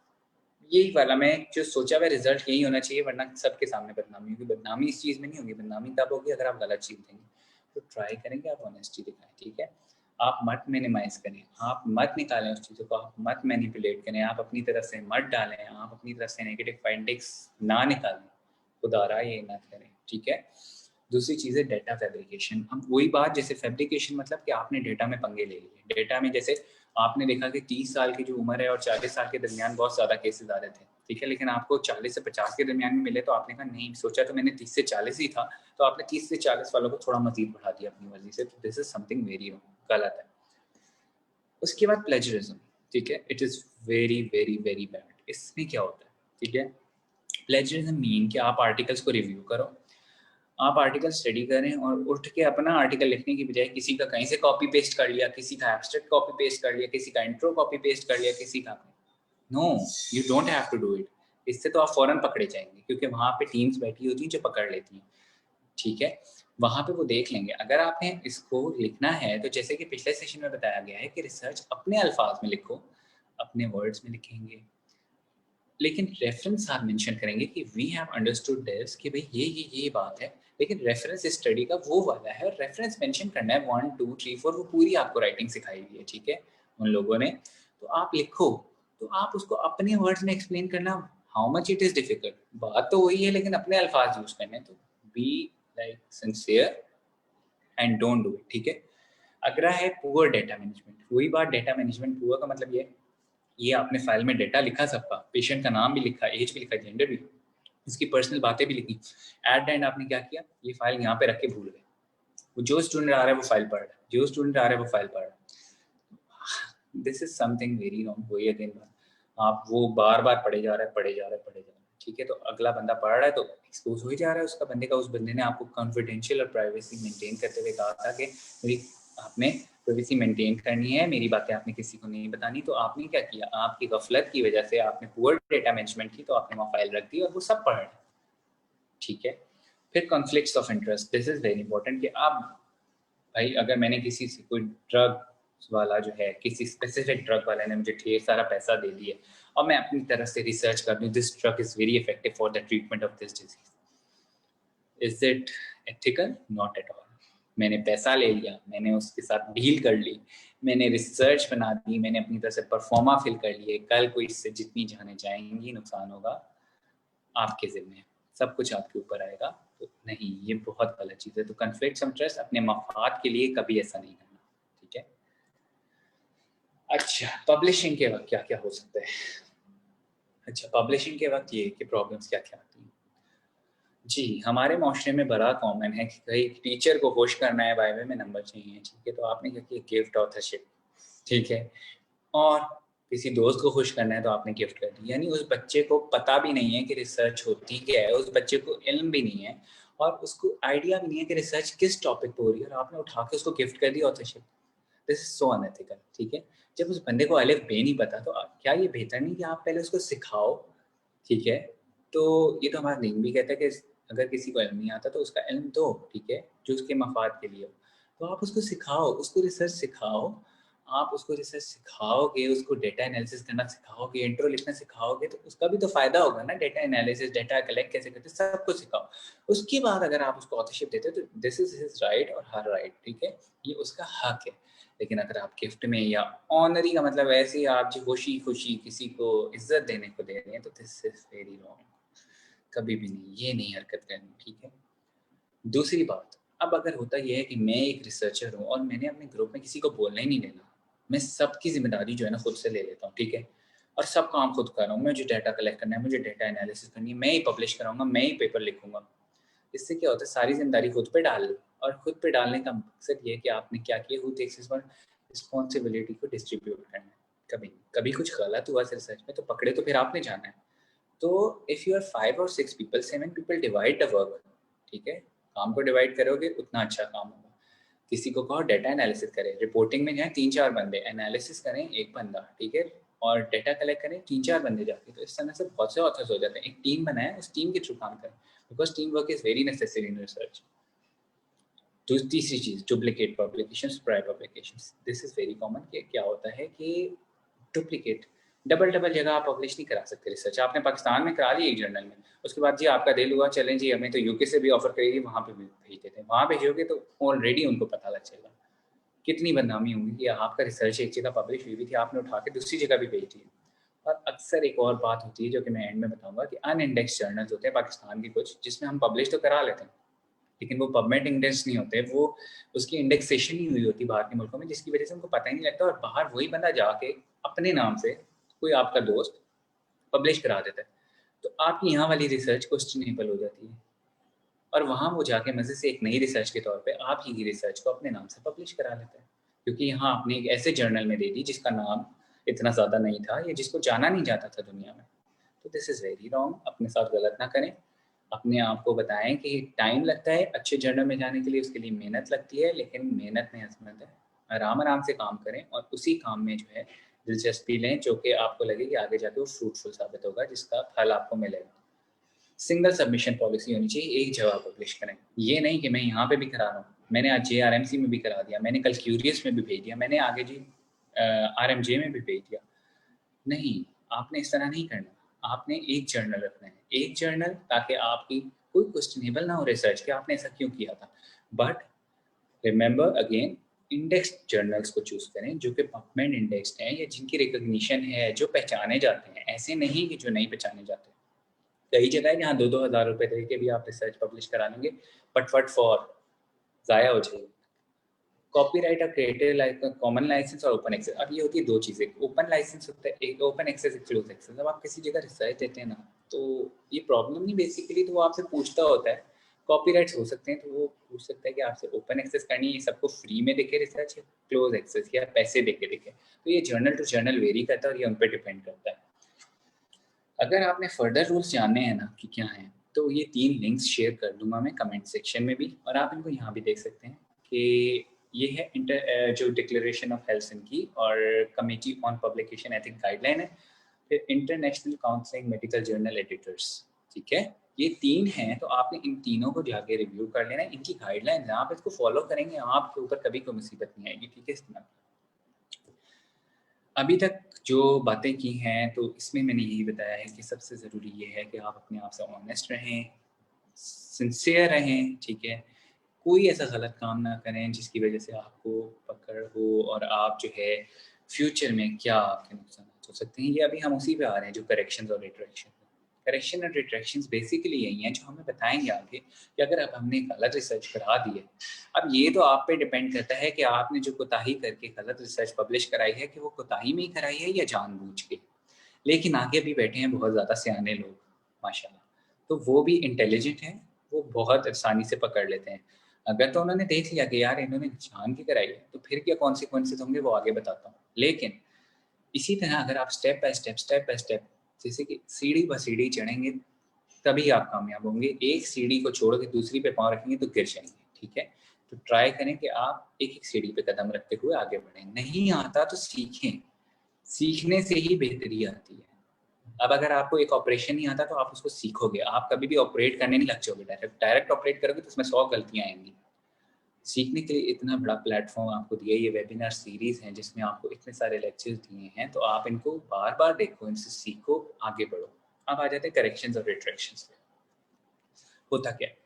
यही वाला मैं जो सोचा हुआ रिजल्ट यही होना चाहिए, वरना सबके सामने बदनामी होगी। बदनामी इस चीज़ में नहीं होगी, बदनामी तब होगी अगर आप गलत चीज़ देंगे। तो ट्राई करेंगे आप ऑनेस्टी दिखाएं, ठीक है। आप मत मिनिमाइज करें, आप मत निकालें उस चीज़ों को, आप मत मैनिपुलेट करें, आप अपनी तरफ से मत डालें, आप अपनी तरफ से नेगेटिव फाइंडिंग्स ना निकालें, खुदारा ये ना करें, ठीक है। दूसरी चीज़ है डेटा फैब्रिकेशन। अब वही बात, जैसे फैब्रिकेशन मतलब कि आपने डेटा में पंगे ले लिए। डेटा में जैसे आपने देखा कि 30 साल की जो उम्र है और 40 साल के दरमियान बहुत ज़्यादा केसेस आ रहे थे, ठीक है, लेकिन आपको 40 से 50 के दरमियान में मिले, तो आपने कहा नहीं, सोचा तो मैंने 30 से 40 ही था, तो आपने 30 से 40 वालों को थोड़ा मजीद बढ़ा दिया अपनी मर्जी से। तो दिस इज समथिंग वेरी गलत है। उसके बाद प्लेजरिज्म, ठीक है, it is very very very bad. इसमें क्या होता है, ठीक है, प्लेजरिज्म मीन कि आप आर्टिकल्स को रिव्यू करो, आप आर्टिकल स्टडी करें और उठ के अपना आर्टिकल लिखने की बजाय किसी का कहीं से कॉपी पेस्ट कर लिया, किसी का एब्स्ट्रैक्ट कॉपी पेस्ट कर लिया, किसी का इंट्रो कॉपी पेस्ट कर लिया, किसी का, no, you don't have to do it. इससे तो आप फौरन पकड़े जाएंगे, क्योंकि वहाँ पे टीम्स बैठी होती हैं जो पकड़ लेती हैं, ठीक है, वहाँ पे वो देख लेंगे। अगर आपने इसको लिखना है तो जैसे कि पिछले सेशन में बताया गया है कि रिसर्च अपने अल्फाज में लिखो, अपने वर्ड्स में लिखेंगे, लेकिन रेफरेंस आप मेंशन करेंगे कि वी हैव अंडरस्टूड दिस, कि भाई ये बात है, लेकिन रेफरेंस स्टडी का वो वाला है, और रेफरेंस मेंशन करना है 1 2 3 4, वो पूरी आपको राइटिंग सिखाई हुई है, ठीक है, उन लोगों ने। तो आप लिखो, तो आप उसको अपने वर्ड्स में एक्सप्लेन करना, how much it is difficult, बात तो वही है, लेकिन अपने अल्फाज यूज करने। तो be like sincere and don't do it, ठीक है। अगला है पुअर डेटा मैनेजमेंट। वही बात, डेटा मैनेजमेंट पुअर का मतलब ये आपने फाइल में डेटा लिखा सबका, पेशेंट का नाम भी लिखा, एज भी लिखा, जेंडर भी, इसकी पर्सनल बातें भी लिखी, एट द एंड आपने क्या किया, ये फाइल यहाँ पे रख के भूल गए। वो जो स्टूडेंट आ रहा है वो फाइल पढ़ रहा है, जो स्टूडेंट आ रहा है वो फाइल पढ़ रहा है। This is something very wrong. वही अगेन बात, आप वो बार बार पढ़े जा रहे हैं, ठीक है, तो अगला बंदा पढ़ रहा है तो एक्सपोज हो ही जा रहा है उसका बंदे का। उस बंदे ने आपको कॉन्फिडेंशियल और प्राइवेसी मेंटेन करते हुए कहा था कि मेरी आपने प्राइवेसी मेंटेन करनी है, मेरी बातें आपने किसी को नहीं बतानी। तो आपने क्या किया, आपकी गफलत की वजह से आपने पुअर डेटा मैनेजमेंट की, तो आपने वहाँ फाइल रख दी और वो सब पढ़ रहे हैं, ठीक है। फिर conflicts of interest, this is very important कि आप, भाई अगर मैंने किसी से कोई ड्रग वाला जो है, किसी स्पेसिफिक ड्रग वाले ने मुझे ढेर सारा पैसा दे दिया और मैं अपनी तरफ से रिसर्च कर दूं, this drug is very effective for the treatment of this disease, is it ethical? Not at all. मैंने पैसा ले लिया, मैंने उसके साथ डील कर ली, मैंने रिसर्च बना दी, मैंने अपनी तरफ से परफॉर्मा फिल कर लिए, कल को इससे जितनी जाने जाएंगी, नुकसान होगा, आपके जिम्मे, सब कुछ आपके ऊपर आएगा। तो नहीं, ये बहुत गलत चीज़ है। तो कॉन्फ्लिक्ट ऑफ इंटरेस्ट, अपने मफाद के लिए कभी ऐसा नहीं करना, ठीक है। अच्छा, पब्लिशिंग के वक्त क्या क्या हो सकता है? अच्छा, पब्लिशिंग के वक्त ये कि प्रॉब्लम्स क्या क्या आती हैं। जी, हमारे माशरे में बड़ा कॉमन है कि कहीं टीचर को खुश करना है, वाइवे में नंबर चाहिए, ठीक है, तो आपने क्या किया, गिफ्ट ऑथरशिप, ठीक है। और किसी दोस्त को खुश करना है तो आपने गिफ्ट कर दी, यानी उस बच्चे को पता भी नहीं है कि रिसर्च होती क्या है, उस बच्चे को इल्म भी नहीं है और उसको आइडिया भी नहीं है कि रिसर्च किस टॉपिक पर हो रही है, और आपने उठा के उसको गिफ्ट कर दी authorship. This is so unethical, ठीक है। जब उस बंदे को अलिफ बे नहीं पता, तो क्या ये बेहतर नहीं कि आप पहले उसको सिखाओ, ठीक है। तो ये तो हमारा दीन भी कहता है कि अगर किसी को इल्म नहीं आता तो उसका इल्म दो, ठीक है, जो उसके मफाद के लिए हो। तो आप उसको सिखाओ, उसको रिसर्च सिखाओ, आप उसको रिसर्च सिखाओगे, उसको डेटा एनालिसिस करना सिखाओगे, इंट्रो लिखना सिखाओगे, तो उसका भी तो फायदा होगा ना। डेटा एनालिसिस, डेटा कलेक्ट कैसे करते, सब कुछ सिखाओ। उसके बाद अगर आप उसको ऑथरशिप देते हो तो दिस इज हिज राइट और हर राइट, ठीक है, ये उसका हक है। लेकिन अगर आप गिफ्ट में या ऑनरी का मतलब ऐसे ही आप जो खुशी खुशी किसी को इज्जत देने को दे रहे हैं, तो दिस इज वेरी रॉन्ग। कभी भी नहीं, ये नहीं हरकत करनी, ठीक है। दूसरी बात, अब अगर होता यह है कि मैं एक रिसर्चर हूँ और मैंने अपने ग्रुप में किसी को बोलना ही नहीं देना, मैं सबकी जिम्मेदारी जो है ना खुद से ले लेता हूँ, ठीक है, और सब काम खुद कर रहा हूँ, मुझे डाटा कलेक्ट करना है, मुझे डाटा एनालिसिस करनी है, मैं ही पब्लिश कराऊंगा, मैं ही पेपर लिखूंगा। इससे क्या होता है, सारी जिम्मेदारी खुद पे डाल ली, और खुद पे डालने का मकसद ये है कि आपने क्या किया, हु टेक्स रिस्पॉन्सिबिलिटी को डिस्ट्रीब्यूट करना है। कभी कभी कुछ गलत हुआ रिसर्च में तो पकड़े तो फिर आपने जाना है। तो इफ़ यू आर 5 और 6 people, 7 people, divide the work, ठीक है, काम को डिवाइड करोगे उतना अच्छा काम होगा। किसी को कहो डाटा एनालिसिस करें, रिपोर्टिंग में जाए 3-4 बंदे, एनालिसिस करें 1 बंदा, ठीक है, और डाटा कलेक्ट करें 3-4 बंदे जाके। तो इस तरह से बहुत से ऑथर्स हो जाते हैं। एक टीम बनाए, उस टीम के थ्रू काम करें, because team work is very necessary in research. तो तीसरी चीज़, duplicate publications, prior publications, this is very common. कि क्या होता है कि डुप्लीकेट, डबल डबल जगह आप पब्लिश नहीं करा सकते रिसर्च। आपने पाकिस्तान में करा ली एक जर्नल में, उसके बाद जी आपका दिल हुआ चलें जी हमें तो यूके से भी ऑफर करेगी, वहाँ पे भी भेज देते हैं। वहाँ भेजोगे तो ऑलरेडी उनको पता लग जाएगा, कितनी बदनामी होगी कि आपका रिसर्च एक जगह पब्लिश हुई थी, आपने उठा के दूसरी जगह भी भेज दी। और अक्सर एक और बात होती है जो कि मैं एंड में बताऊंगा, कि अनइंडेक्स जर्नल्स होते हैं पाकिस्तान के कुछ, जिसमें हम पब्लिश तो करा लेते हैं लेकिन वो पबमेड इंडेक्स नहीं होते, वो उसकी इंडेक्सेशन ही हुई होती बाहर के मुल्कों में, जिसकी वजह से उनको पता ही नहीं लगता, और बाहर वही बंदा जाके अपने नाम से, कोई आपका दोस्त, पब्लिश करा देता है। तो आपकी यहाँ वाली रिसर्च क्वेश्चनेबल हो जाती है, और वहाँ वो जाके मज़े से एक नई रिसर्च के तौर पे आप ही की रिसर्च को अपने नाम से पब्लिश करा लेता है, क्योंकि यहाँ आपने एक ऐसे जर्नल में दे दी जिसका नाम इतना ज़्यादा नहीं था या जिसको जाना नहीं जाता था दुनिया में। तो दिस इज़ वेरी रॉन्ग, अपने साथ गलत ना करें। अपने आप को बताएं कि टाइम लगता है अच्छे जर्नल में जाने के लिए, उसके लिए मेहनत लगती है, लेकिन मेहनत में अजमत है। आराम आराम से काम करें और उसी काम में जो है दिलचस्पी लें, जो कि आपको लगे कि आगे जाके वो फ्रूटफुल साबित होगा, जिसका फल आपको मिलेगा। सिंगल सबमिशन पॉलिसी होनी चाहिए, एक जवाब पब्लिश करें। ये नहीं कि मैं यहाँ पे भी करा रहा हूँ, मैंने आज JRMC में भी करा दिया, मैंने कल क्यूरियस में भी भेज दिया, मैंने आगे जी RMJ में भी भेज दिया। नहीं, आपने इस तरह नहीं करना। आपने एक जर्नल रखना है, एक जर्नल, ताकि आपकी कोई क्वेश्चनेबल ना हो रिसर्च कि आपने ऐसा क्यों किया था। But remember again, index journals को चूज करें जो कि पबमेड इंडेक्स्ड हैं या जिनकी रिकॉग्निशन है, जो पहचाने जाते हैं। ऐसे नहीं कि जो नहीं पहचाने जाते। कई जगह है जहाँ 2-2 हज़ार रुपए दे के भी आप रिसर्च पब्लिश करा लेंगे, बट वट फॉर, ज़ाया हो जाएगी। कॉपीराइट और क्रिएटिव कॉमन लाइसेंस और ओपन एक्सेस। अब ये होती है दो चीज़ें, ओपन लाइसेंस होता है एक, ओपन एक्सेस एक क्लोज एक्सेस। जब आप किसी जगह रिसर्च देते हैं ना, तो ये प्रॉब्लम नहीं बेसिकली, तो वो आपसे पूछता होता है। कॉपीराइट्स हो सकते हैं तो वो पूछ सकता है कि आपसे ओपन एक्सेस करनी है, सबको फ्री में देखे रिसर्च, या क्लोज एक्सेस या पैसे देके देखे। तो ये जर्नल टू जर्नल वेरी करता है और ये उन पर डिपेंड करता है। अगर आपने फर्दर रूल्स जानने हैं ना कि क्या हैं, तो ये 3 लिंक्स शेयर कर दूंगा मैं कमेंट सेक्शन में भी, और आप इनको यहाँ भी देख सकते हैं कि ये है जो डिक्लेरेशन ऑफ हेल्सिंकी और committee on publication ethic guideline है, फिर international counselling medical journal editors. ठीक है, ये 3 हैं, तो आपने इन तीनों को जाके रिव्यू कर लेना। इनकी गाइडलाइन आप इसको फॉलो करेंगे, आपके ऊपर कभी कोई मुसीबत नहीं आएगी। ठीक है, इस्तेमाल अभी तक जो बातें की हैं, तो इसमें मैंने यही बताया है कि सबसे ज़रूरी ये है कि आप अपने आप से ऑनेस्ट रहें, सिंसियर रहें। ठीक है, कोई ऐसा गलत काम ना करें जिसकी वजह से आपको पकड़ हो और आप जो है फ्यूचर में क्या आपके नुकसान हो सकते हैं। ये अभी हम उसी पे आ रहे हैं, जो करेक्शंस और रिट्रैक्शन। करेक्शन और रिट्रैक्शंस बेसिकली यही हैं जो हमें बताएंगे आगे कि अगर अब हमने गलत रिसर्च करा दी है। अब ये तो आप पे डिपेंड करता है कि आपने जो कोताही करके गलत रिसर्च पब्लिश कराई है, कि वो कोताही में ही कराई है या जानबूझ के। लेकिन आगे भी बैठे हैं बहुत ज़्यादा सियाने लोग, माशाल्लाह, तो वो भी इंटेलिजेंट हैं, वो बहुत आसानी से पकड़ लेते हैं। अगर तो उन्होंने देख लिया कि यार इन्होंने जान के कराई है, तो फिर क्या कॉन्सिक्वेंसेस होंगे वो आगे बताता हूँ। लेकिन इसी तरह अगर आप स्टेप बाय स्टेप, जैसे कि सीढ़ी ब सीढ़ी चढ़ेंगे, तभी आप कामयाब होंगे। एक सीढ़ी को छोड़ के दूसरी पे पाँव रखेंगे तो गिर जाएंगे। ठीक है, तो ट्राई करें कि आप एक एक सीढ़ी पे कदम रखते हुए आगे बढ़ें। नहीं आता तो सीखें, सीखने से ही बेहतरी आती है। अब अगर आपको एक ऑपरेशन नहीं आता तो आप उसको सीखोगे, आप कभी भी ऑपरेट करने नहीं लग जाओगे। डायरेक्ट डायरेक्ट ऑपरेट करोगे तो उसमें 100 गलतियाँ आएंगी। सीखने के लिए इतना बड़ा प्लेटफॉर्म आपको दिया, ये वेबिनार सीरीज हैं जिसमें आपको इतने सारे लेक्चर्स दिए हैं, तो आप इनको बार बार देखो, इनसे सीखो, आगे बढ़ो। अब आ जाते हैं करेक्शंस और रिट्रैक्शंस पे। होता क्या है,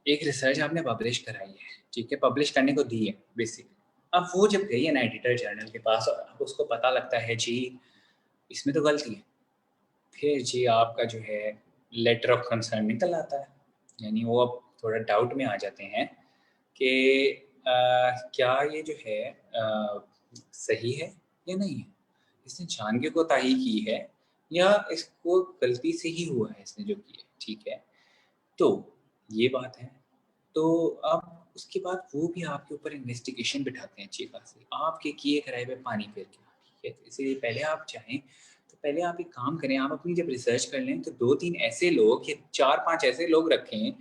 एक रिसर्च आपने पब्लिश कराई है, ठीक है, पब्लिश करने को दी है बेसिकली। अब वो जब गई है ना एडिटर जर्नल के पास, और अब उसको पता लगता है जी इसमें तो गलती है, फिर जी आपका जो है लेटर ऑफ कंसर्न निकल आता है। यानी वो अब थोड़ा डाउट में आ जाते हैं कि क्या ये जो है सही है या नहीं है, इसने जान के कोताही की है या इसको गलती से ही हुआ है इसने जो किया। ठीक है, तो ये बात है। तो अब उसके बाद वो भी आपके ऊपर इन्वेस्टिगेशन बिठाते हैं अच्छी खासी, आपके किए कराए पे पानी फेर के। ठीक है, तो इसलिए पहले आप चाहें तो पहले आप एक काम करें, आप अपनी जब रिसर्च कर लें तो 2-3 ऐसे लोग या 4-5 ऐसे लोग रखें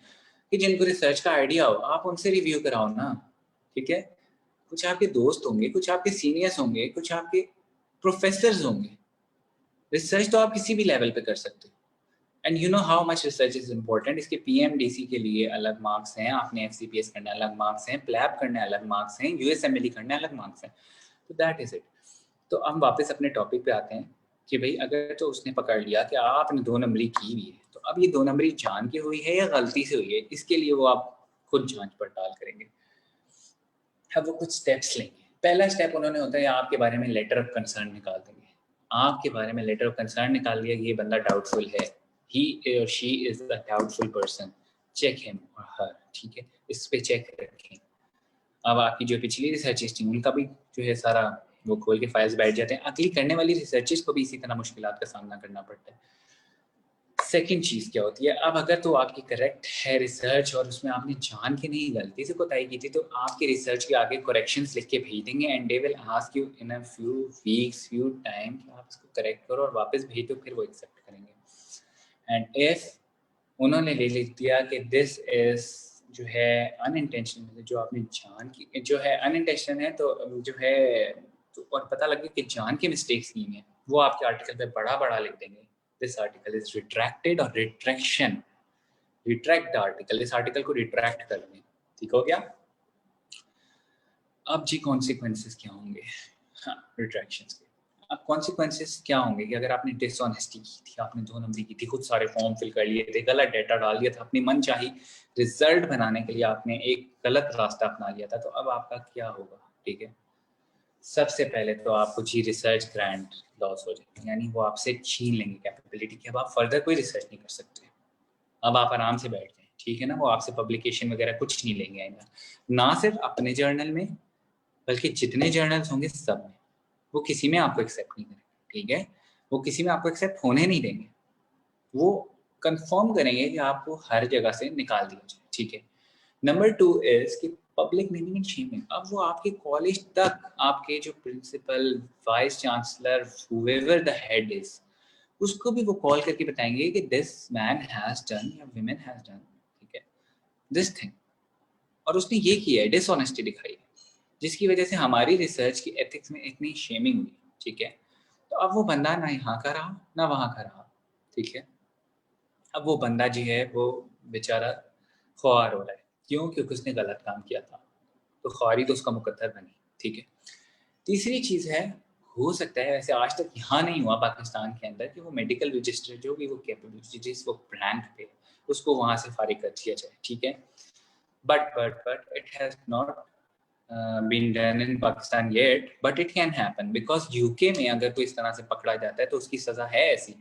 कि जिनको रिसर्च का आइडिया हो, आप उनसे रिव्यू कराओ ना। ठीक है, कुछ आपके दोस्त होंगे, कुछ आपके सीनियर्स होंगे, कुछ आपके प्रोफेसर्स होंगे। रिसर्च तो आप किसी भी लेवल पे कर सकते हो। And you know how much research is important. इसके पीएमडीसी के लिए अलग मार्क्स हैं, आपने एफसीपीएस करना अलग मार्क्स हैं, प्लैब करने अलग मार्क्स हैं, यूएसएमएलई करने अलग मार्क्स हैं। तो दैट इज इट। तो हम वापस अपने टॉपिक पे आते हैं कि भाई अगर तो उसने पकड़ लिया कि आपने 2 नंबरी की हुई है, तो अब ये 2 नंबरी जान के हुई है या गलती से हुई है, इसके लिए वो आप खुद जांच पड़ताल करेंगे। अब वो कुछ स्टेप्स लेंगे। पहला स्टेप उन्होंने होता है आपके बारे में लेटर ऑफ कंसर्न निकाल देंगे। आपके बारे में लेटर ऑफ कंसर्न निकाल दिया कि ये बंदा डाउटफुल है, ही और she is a doubtful person, check him और हर। ठीक है, इस पे चेक रखें। अब आपकी जो पिछली रिसर्चेस थी उनका भी जो है सारा वो खोल के फाइल्स बैठ जाते हैं। अगली करने वाली रिसर्चेस को भी इसी तरह मुश्किलात का सामना करना पड़ता है। सेकंड चीज़ क्या होती है, अब अगर तो आपकी करेक्ट है रिसर्च और उसमें आपने जान के नहीं गलती से कोताही की थी, तो आपकी रिसर्च के आगे करेक्शंस लिख के भेज देंगे and they will ask you in a few weeks few time कि आप इसको करेक्ट करो और वापस भेज दो, फिर वो एक्सेप्ट करेंगे। एंड इफ उन्होंने ले लिया कि दिस इज जो है अनइंटेंशनल, जो आपने जान की जो है अनइंटेंशनल है, तो जो है तो और पता लगे कि जान के मिस्टेक्स नहीं है, वो आपके आर्टिकल पे बड़ा बड़ा लिख देंगे, दिस आर्टिकल इज रिट्रैक्टेड, और रिट्रैक्शन, रिट्रैक्ट द आर्टिकल, इस आर्टिकल को रिट्रैक्ट कर दें। ठीक हो गया? अब जी कॉन्सिक्वेंसेस क्या होंगे? हाँ, रिट्रैक्शंस के अब कॉन्सिक्वेंसेस क्या होंगे कि अगर आपने डिसऑनेस्टी की थी, आपने 2 नंबरी की थी, खुद सारे फॉर्म फिल कर लिए थे, गलत डेटा डाल दिया था, अपनी मनचाही रिजल्ट बनाने के लिए आपने एक गलत रास्ता अपना लिया था, तो अब आपका क्या होगा? ठीक है, सबसे पहले तो आपको जी रिसर्च ग्रांट लॉस हो जाएगी, यानी वो आपसे छीन लेंगे कैपेबिलिटी कि अब आप फर्दर कोई रिसर्च नहीं कर सकते, अब आप आराम से बैठ जाएं। ठीक है ना, वो आपसे पब्लिकेशन वगैरह कुछ नहीं लेंगे आएगा, ना सिर्फ अपने जर्नल में बल्कि जितने जर्नल्स होंगे सब में, वो किसी में आपको एक्सेप्ट नहीं करेंगे। ठीक है, वो किसी में आपको एक्सेप्ट होने नहीं देंगे, वो कंफर्म करेंगे कि आपको हर जगह से निकाल दिया जाए। ठीक है, नंबर 2 इज कि पब्लिक नेमिंग एंड शेमिंग, अब वो आपके कॉलेज तक आपके जो principal, vice chancellor, whoever the head is, उसको भी वो कॉल करके बताएंगे कि दिस मैन हैज डन या विमेन हैज डन, ठीक है, दिस थिंग, और उसने ये किया है, डिसऑनेस्टी दिखाई है, जिसकी वजह से हमारी रिसर्च की एथिक्स में इतनी शेमिंग हुई। ठीक है, तो अब वो बंदा ना यहाँ का रहा ना वहाँ का रहा। ठीक है, अब वो बंदा जो है वो बेचारा ख्वार हो रहा है, क्यों? क्योंकि उसने गलत काम किया था, तो ख्वारी तो उसका मुकद्दर बनी। ठीक है, तीसरी चीज़ है, हो सकता है, वैसे आज तक यहाँ नहीं हुआ पाकिस्तान के अंदर, कि वो मेडिकल रजिस्टर जो भी वो कैपेबिलिटी जिस वो रैंक पे, उसको वहाँ से फारिग कर दिया जाए। ठीक है, but it has not been done in Pakistan yet, but it can happen because UK में अगर कोई इस तरह से पकड़ा जाता है तो उसकी सज़ा है ऐसी,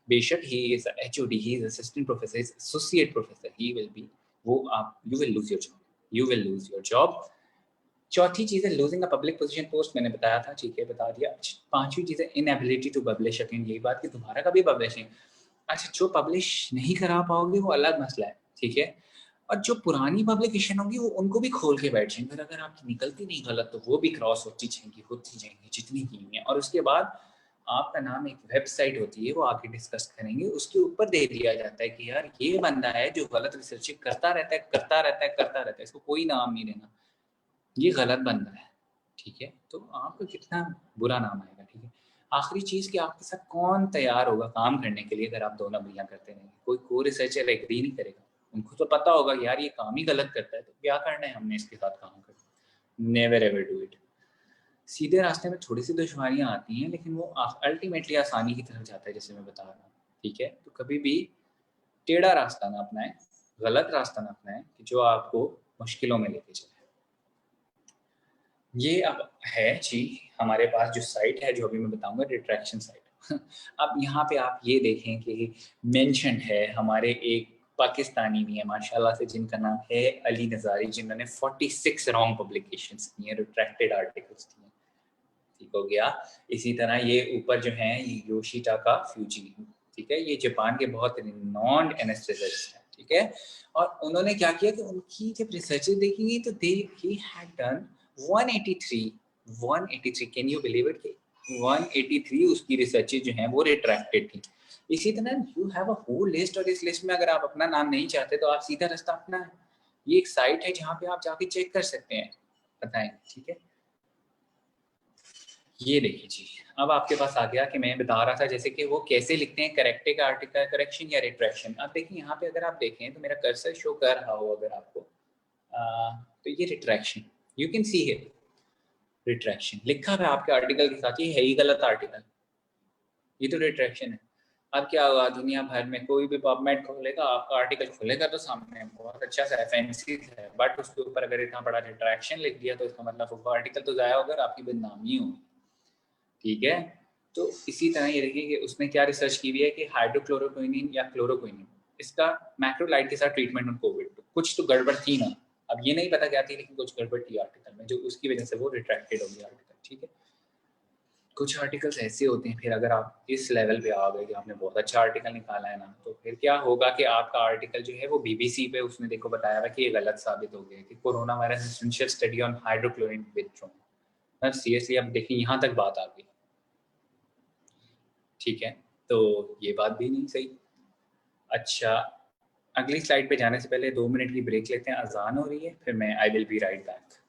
बेशक he is a HOD, he is assistant professor, he is associate professor, he will be, वो आप, you will lose your job, you will lose your job। चौथी चीज़ है losing a public position post, मैंने बताया था, ठीक है, बता दिया। पांचवी चीज़ है इनएबिलिटी टू पब्लिश अगेन, यही बात कि तुम्हारा कभी पब्लिश नहीं, अच्छा जो पब्लिश नहीं करा पाओगे वो अलग मसला है। ठीक है, और जो पुरानी पब्लिकेशन होगी वो उनको भी खोल के बैठ जाएंगे, अगर आपकी निकलती नहीं गलत तो वो भी क्रॉस होती जाएंगी जितनी की हुई हैं, और उसके बाद आपका नाम एक वेबसाइट होती है, वो आके डिस्कस करेंगे, उसके ऊपर दे दिया जाता है कि यार ये बंदा है जो गलत रिसर्च करता रहता है, करता रहता है, करता रहता है, इसको कोई नाम नहीं देना, ये गलत बंदा है। ठीक है, तो आपको कितना बुरा नाम आएगा। ठीक है, आखिरी चीज़ कि आपके साथ कौन तैयार होगा काम करने के लिए अगर आप 2 नंबरियाँ करते रहेंगे, कोई को रिसर्चर एग्री नहीं करेगा, उनको तो पता होगा यार ये काम ही गलत करता है, तो क्या करना है हमने इसके साथ काम करना, नेवर एवर डू इट। सीधे रास्ते में थोड़ी सी दुश्वारियाँ आती हैं, लेकिन वो अल्टीमेटली आसानी की तरफ जाता है, जैसे मैं बता रहा हूँ। ठीक है, तो कभी भी टेढ़ा रास्ता ना अपनाएं, गलत रास्ता ना अपनाएं कि जो आपको मुश्किलों में लेके चले। ये अब है जी हमारे पास जो साइट है, जो अभी मैं बताऊंगा, रिट्रैक्शन साइट। अब यहाँ पे आप ये देखें कि मेंशन है हमारे एक पाकिस्तानी भी है माशाल्लाह से, जिनका नाम है अली नज़ारी, जिन्होंने 46 रॉन्ग पब्लिकेशंस की हैं, रिट्रैक्टेड आर्टिकल्स की हैं। ठीक हो गया, इसी तरह ये ऊपर जो है ये योशिटाका फ्यूजी, ठीक है, ये जापान के बहुत रिनॉन्ड एनेस्थेसिस्ट हैं। ठीक है, और उन्होंने क्या किया कि उनकी जब रिसर्चेस देखेंगे तो दे ही had done 183 can you believe it कि 183 उसकी रिसर्चेज जो हैं वो रिट्रैक्टेड थी। इसी तरह you have a whole list, और इस लिस्ट में अगर आप अपना नाम नहीं चाहते तो आप सीधा रास्ता अपना, ये एक साइट है जहाँ पे आप जाके चेक कर सकते हैं, बताएं। ठीक है, ये देखिए जी, अब आपके पास आ गया कि मैं बता रहा था जैसे कि वो कैसे लिखते हैं करेक्टेड आर्टिकल, करेक्शन या रिट्रैक्शन। अब देखिए यहाँ पे अगर आप देखें तो मेरा कर्सर शो कर रहा हो अगर आपको, तो ये retraction, you can see here retraction लिखा है आपके आर्टिकल के साथ, ये है ही गलत आर्टिकल, ये तो रिट्रैक्शन है। अब क्या होगा, दुनिया भर में कोई भी पबमेड खोलेगा, आपका आर्टिकल खुलेगा तो सामने बहुत अच्छा सा फैंसी है, बट उसके ऊपर अगर इतना बड़ा रिट्रैक्शन लिख दिया तो इसका मतलब वो आर्टिकल तो ज़ाया होगा, आपकी बदनामी होगी। ठीक है, तो इसी तरह ये देखिए कि उसने क्या रिसर्च की हुई है कि हाइड्रोक्लोरोक्विनिन या क्लोरोक्विनिन, इसका मैक्रोलाइड के साथ ट्रीटमेंट ऑन कोविड, तो कुछ तो गड़बड़ थी ना, अब ये नहीं पता क्या थी, लेकिन कुछ गड़बड़ थी आर्टिकल में जो उसकी वजह से वो रिट्रैक्टेड हो गया आर्टिकल। ठीक है, कुछ आर्टिकल्स ऐसे होते हैं, फिर अगर आप इस लेवल पे आ गए कि आपने बहुत अच्छा आर्टिकल निकाला है ना, तो फिर क्या होगा कि आपका आर्टिकल जो है वो बीबीसी पे उसने देखो बताया हुआ कि ये गलत साबित हो गया कि corona virus essential study on hydrochlorine withdrawn. Seriously अब देखिए यहाँ तक बात आ गई। ठीक है, तो ये बात भी नहीं सही। अच्छा, अगली स्लाइड पे जाने से पहले 2 मिनट की ब्रेक लेते हैं, अजान हो रही है, फिर मैं I will be right back.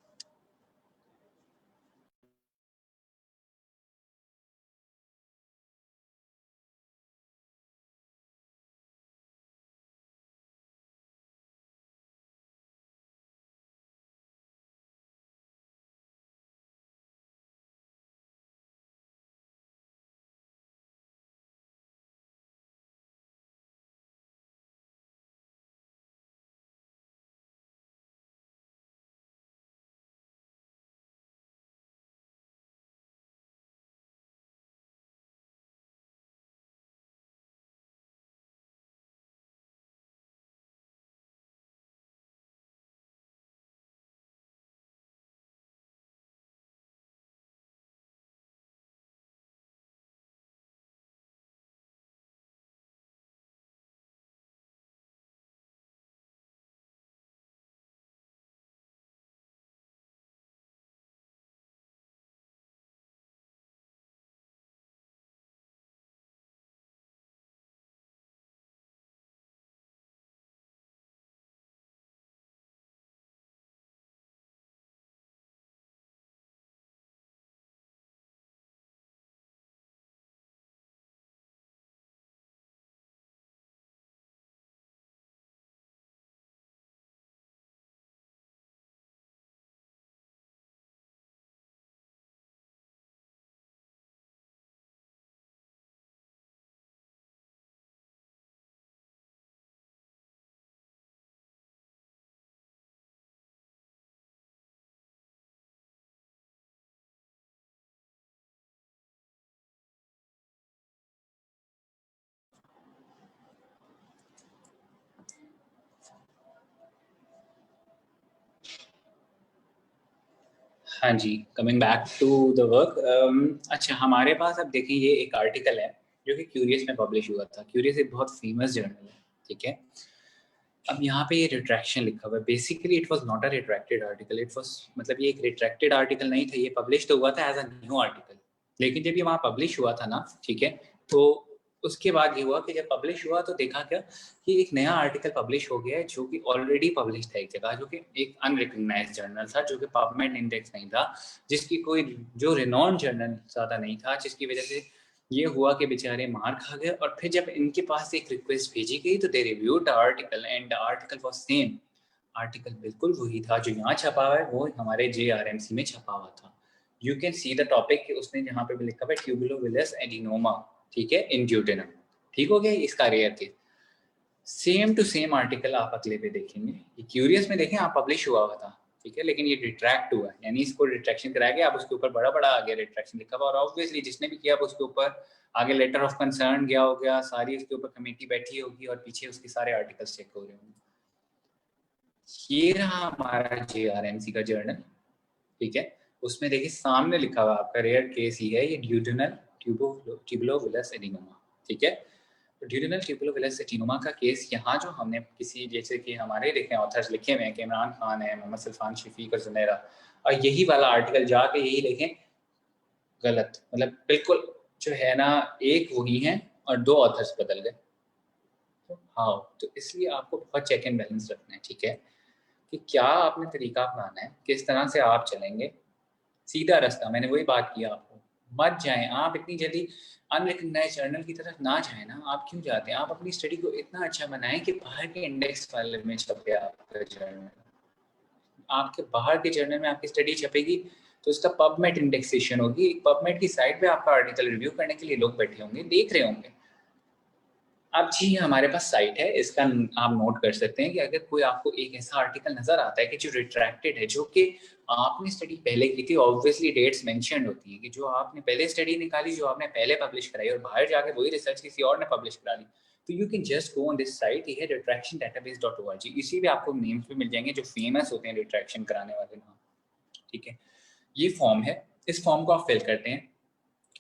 हाँ जी, coming back to the work. अच्छा, हमारे पास अब देखिए ये एक आर्टिकल है जो कि क्यूरियस में पब्लिश हुआ था। क्यूरियस एक बहुत फेमस जर्नल है, ठीक है। अब यहाँ पे ये रिट्रैक्शन लिखा हुआ है। Basically it was not a retracted article, it was मतलब ये एक रिट्रैक्टेड आर्टिकल नहीं था, ये पब्लिश तो हुआ था एज अ न्यू आर्टिकल। लेकिन जब ये वहाँ पब्लिश हुआ था ना, ठीक है, तो उसके बाद ये हुआ कि जब पब्लिश हुआ तो देखा क्या कि एक नया आर्टिकल पब्लिश हो गया है जो कि ऑलरेडी पब्लिश था एक जगह, जो कि एक अनरिकग्नाइज्ड जर्नल था, जो कि पबमेड इंडेक्स नहीं था, जिसकी कोई जो रिनॉन जर्नल ज़्यादा नहीं था, जिसकी वजह से ये हुआ कि बेचारे मार खा गए। और फिर जब इनके पास एक रिक्वेस्ट भेजी गई तो they reviewed the article and the article was same. Article बिल्कुल वही था जो यहाँ छपा हुआ है, वो हमारे JRMC में छपा हुआ था। You can see the topic, उसने यहाँ पे भी लिखा हुआ है ट्यूबुलोविलस एडिनोमा, ठीक है, इन ड्यूटेनम। ठीक हो गया इसका rare case. Same to same article आप अगले पे देखेंगे, ये क्यूरियस में देखें, आप पब्लिश हुआ था, ठीक है, लेकिन ये रिट्रैक्ट हुआ है, यानी इसको रिट्रैक्शन कराया गया। अब उसके ऊपर बड़ा बड़ा आगे रिट्रैक्शन लिखा हुआ, और ऑब्वियसली जिसने भी किया उसके ऊपर आगे लेटर ऑफ कंसर्न गया हो गया, सारी उसके ऊपर कमेटी बैठी होगी और पीछे उसके सारे आर्टिकल्स चेक हो रहे होंगे। ये रहा हमारा JRMC का जर्नल, ठीक है। उसमें देखिए सामने लिखा हुआ आपका रेयर केस ही है ये, ड्यूडेनल ट्यूबुलोविलस एडिनोमा, ठीक है। तो ड्यूडेनल ट्यूबुलोविलस एडिनोमा का केस यहाँ जो हमने किसी, जैसे कि हमारे देखें ऑथर्स लिखे हुए हैं कि इमरान खान है, मोहम्मद सल्फान शफीक और जुनैरा, और यही वाला आर्टिकल जाके यही लिखें, गलत, मतलब बिल्कुल जो है ना, एक वही है और दो ऑथर्स बदल गए। तो हाँ, तो इसलिए आपको बहुत चेक एंड बैलेंस रखना है, ठीक है, कि क्या आपने तरीका अपनाना है, किस तरह से आप चलेंगे, सीधा रास्ता। मैंने वही बात की आपको, मत जाएं आप इतनी जल्दी अनरिकग्नाइज्ड जर्नल की तरफ ना जाएं ना। आप क्यों जाते हैं? आप अपनी स्टडी को इतना अच्छा बनाएं कि बाहर के इंडेक्स वाले में छपे आपका जर्नल, आपके बाहर के जर्नल में आपकी स्टडी छपेगी तो उसका पबमेड इंडेक्सेशन होगी। पबमेड की साइट पे आपका आर्टिकल रिव्यू करने के लिए लोग बैठे होंगे, देख रहे होंगे। अब जी हमारे पास साइट है, इसका आप नोट कर सकते हैं कि अगर कोई आपको एक ऐसा आर्टिकल नजर आता है कि जो रिट्रैक्टेड है, जो कि आपने स्टडी पहले की थी, ऑब्वियसली डेट्स मेंशन्ड होती है कि जो आपने पहले स्टडी निकाली, जो आपने पहले पब्लिश कराई, और बाहर जाके वही रिसर्च किसी और ने पब्लिश करा ली, तो you can just go on this site, ये है retractiondatabase.org। इसी पे आपको नेम्स भी मिल जाएंगे जो फेमस होते हैं रिट्रैक्शन कराने वाले नाम, ठीक है। ये फॉर्म है, इस फॉर्म को आप फिल करते हैं,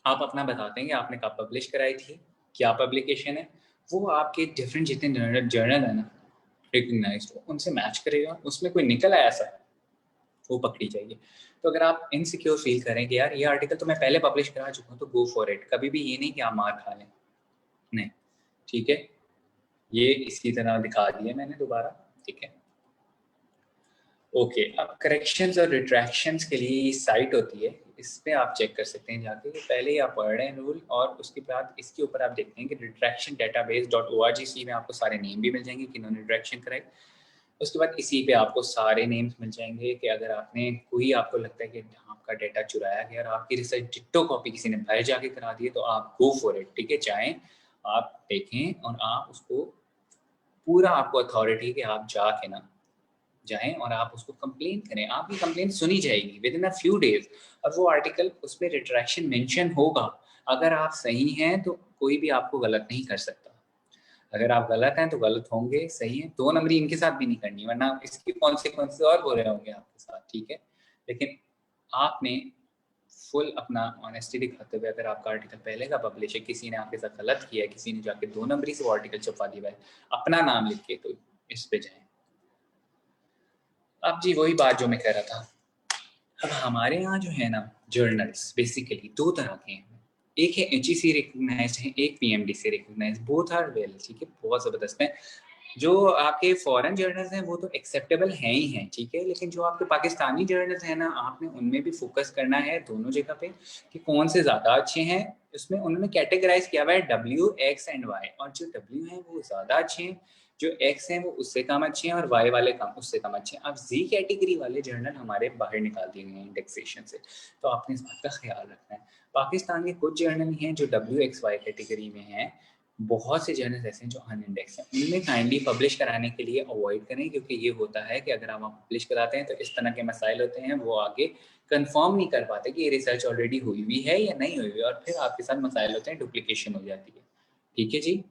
आप अपना बताते हैं कि आपने कब पब्लिश कराई थी, क्या पब्लिकेशन है, वो आपके डिफरेंट जितने जर्नल है ना रिकग्नाइज्ड, उनसे मैच करेगा, उसमें कोई निकल आया ऐसा वो पकड़ी जाएगी। तो अगर आप इनसिक्योर फील करें कि यार ये आर्टिकल तो मैं पहले पब्लिश करा चुका हूँ, तो गो फॉर इट। कभी भी ये नहीं कि आप मार खा लें, नहीं, ठीक है। ये इसी तरह दिखा दिए मैंने दोबारा, ठीक है। ओके, अब करेक्शंस और रिट्रैक्शंस के लिए साइट होती है, इस पे आप चेक कर सकते हैं जाके। पहले ही आप पढ़ रहे हैं रूल, और उसके बाद इसके ऊपर आप देखते हैं कि retractiondatabase.org, इसी में आपको सारे नेम भी मिल जाएंगे किन्होंने रिट्रैक्शन कराई। उसके बाद इसी पे आपको सारे नेम्स मिल जाएंगे कि अगर आपने कोई, आपको लगता है कि आपका डेटा चुराया गया और आपकी रिसर्च डिट्टो कॉपी किसी ने बाहर जाके करा दी है, तो आप गो फॉर इट, ठीक है। चाहें आप देखें और आप उसको, पूरा आपको अथॉरिटी कि आप जाके ना जाएं और आप उसको कंप्लेन करें, आपकी कंप्लेन सुनी जाएगी with in a few days, और वो आर्टिकल उसमें रिट्रैक्शन मेंशन होगा। अगर आप सही हैं तो कोई भी आपको गलत नहीं कर सकता, अगर आप गलत हैं तो गलत होंगे, सही है, 2 नंबरी इनके साथ भी नहीं करनी, वरना इसके कॉन्सिक्वेंसेस और बुरे होंगे आपके साथ, ठीक है। लेकिन आपने फुल अपना ऑनेस्टी दिखाते हुए, अगर आपका आर्टिकल पहले का पब्लिश है, किसी ने आपके साथ गलत किया है, किसी ने जाके 2 नंबरी से वो आर्टिकल छपवा दिया है अपना नाम लिख के, तो इस पे जाएं। अब जी वही बात जो मैं कह रहा था, अब हमारे यहाँ जो है ना जर्नल्स बेसिकली 2 तरह के हैं, एक है HEC रिकॉग्नाइज्ड है, एक PMDC recognized, both are well, ठीक है, बहुत ज़बरदस्त है। जो आपके फॉरेन जर्नल्स हैं वो तो एक्सेप्टेबल हैं ही हैं, ठीक है, लेकिन जो आपके पाकिस्तानी जर्नल्स हैं ना, आपने उनमें भी फोकस करना है दोनों जगह पे कि कौन से ज़्यादा अच्छे हैं। उसमें उन्होंने कैटेगराइज किया हुआ है W, X एंड Y, और जो W हैं वो ज़्यादा अच्छे हैं, जो X हैं वो उससे कम अच्छे हैं, और Y वाले कम, उससे कम अच्छे हैं। अब Z कैटेगरी वाले जर्नल हमारे बाहर निकाल दिए गए हैं इंडेक्सेशन से, तो आपने इस बात का ख्याल रखना है। पाकिस्तान के कुछ जर्नल हैं जो WXY कैटेगरी में हैं, बहुत से जर्नल्स ऐसे हैं जो अनइंडेक्स हैं, उनमें काइंडली पब्लिश कराने के लिए अवॉइड करें, क्योंकि ये होता है कि अगर आप पब्लिश कराते हैं तो इस तरह के मसाइल होते हैं, वो आगे कंफर्म नहीं कर पाते कि ये रिसर्च ऑलरेडी हुई हुई है या नहीं हुई हुई, और फिर आपके साथ मसाइल होते हैं, डुप्लीकेशन हो जाती है, ठीक है जी।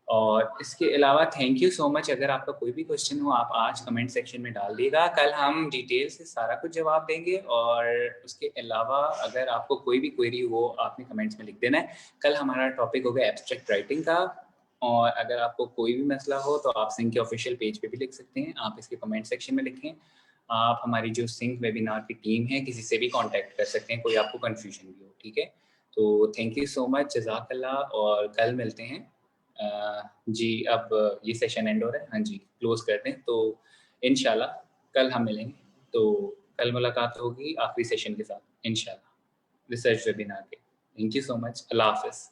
और इसके अलावा थैंक यू सो मच, अगर आपका कोई भी क्वेश्चन हो आप आज कमेंट सेक्शन में डाल दीजिएगा, कल हम डिटेल से सारा कुछ जवाब देंगे। और उसके अलावा अगर आपको कोई भी क्वेरी हो आपने कमेंट्स में लिख देना है। कल हमारा टॉपिक होगा एब्स्ट्रैक्ट राइटिंग का, और अगर आपको कोई भी मसला हो तो आप सिंक के ऑफिशियल पेज पे भी लिख सकते हैं, आप इसके कमेंट सेक्शन में लिखें। आप हमारी जो सिंक वेबिनार की टीम है किसी से भी कांटेक्ट कर सकते हैं, कोई आपको कन्फ्यूजन भी हो, ठीक है। तो थैंक यू सो मच, जज़ाकल्लाह, और कल मिलते हैं। जी अब ये सेशन एंड हो रहा है, हाँ जी क्लोज कर दें, तो इंशाल्लाह कल हम मिलेंगे। तो कल मुलाकात होगी आखिरी सेशन के साथ इंशाल्लाह, रिसर्च वेबिनार के। थैंक यू सो मच, अल्लाह हाफ़िज़।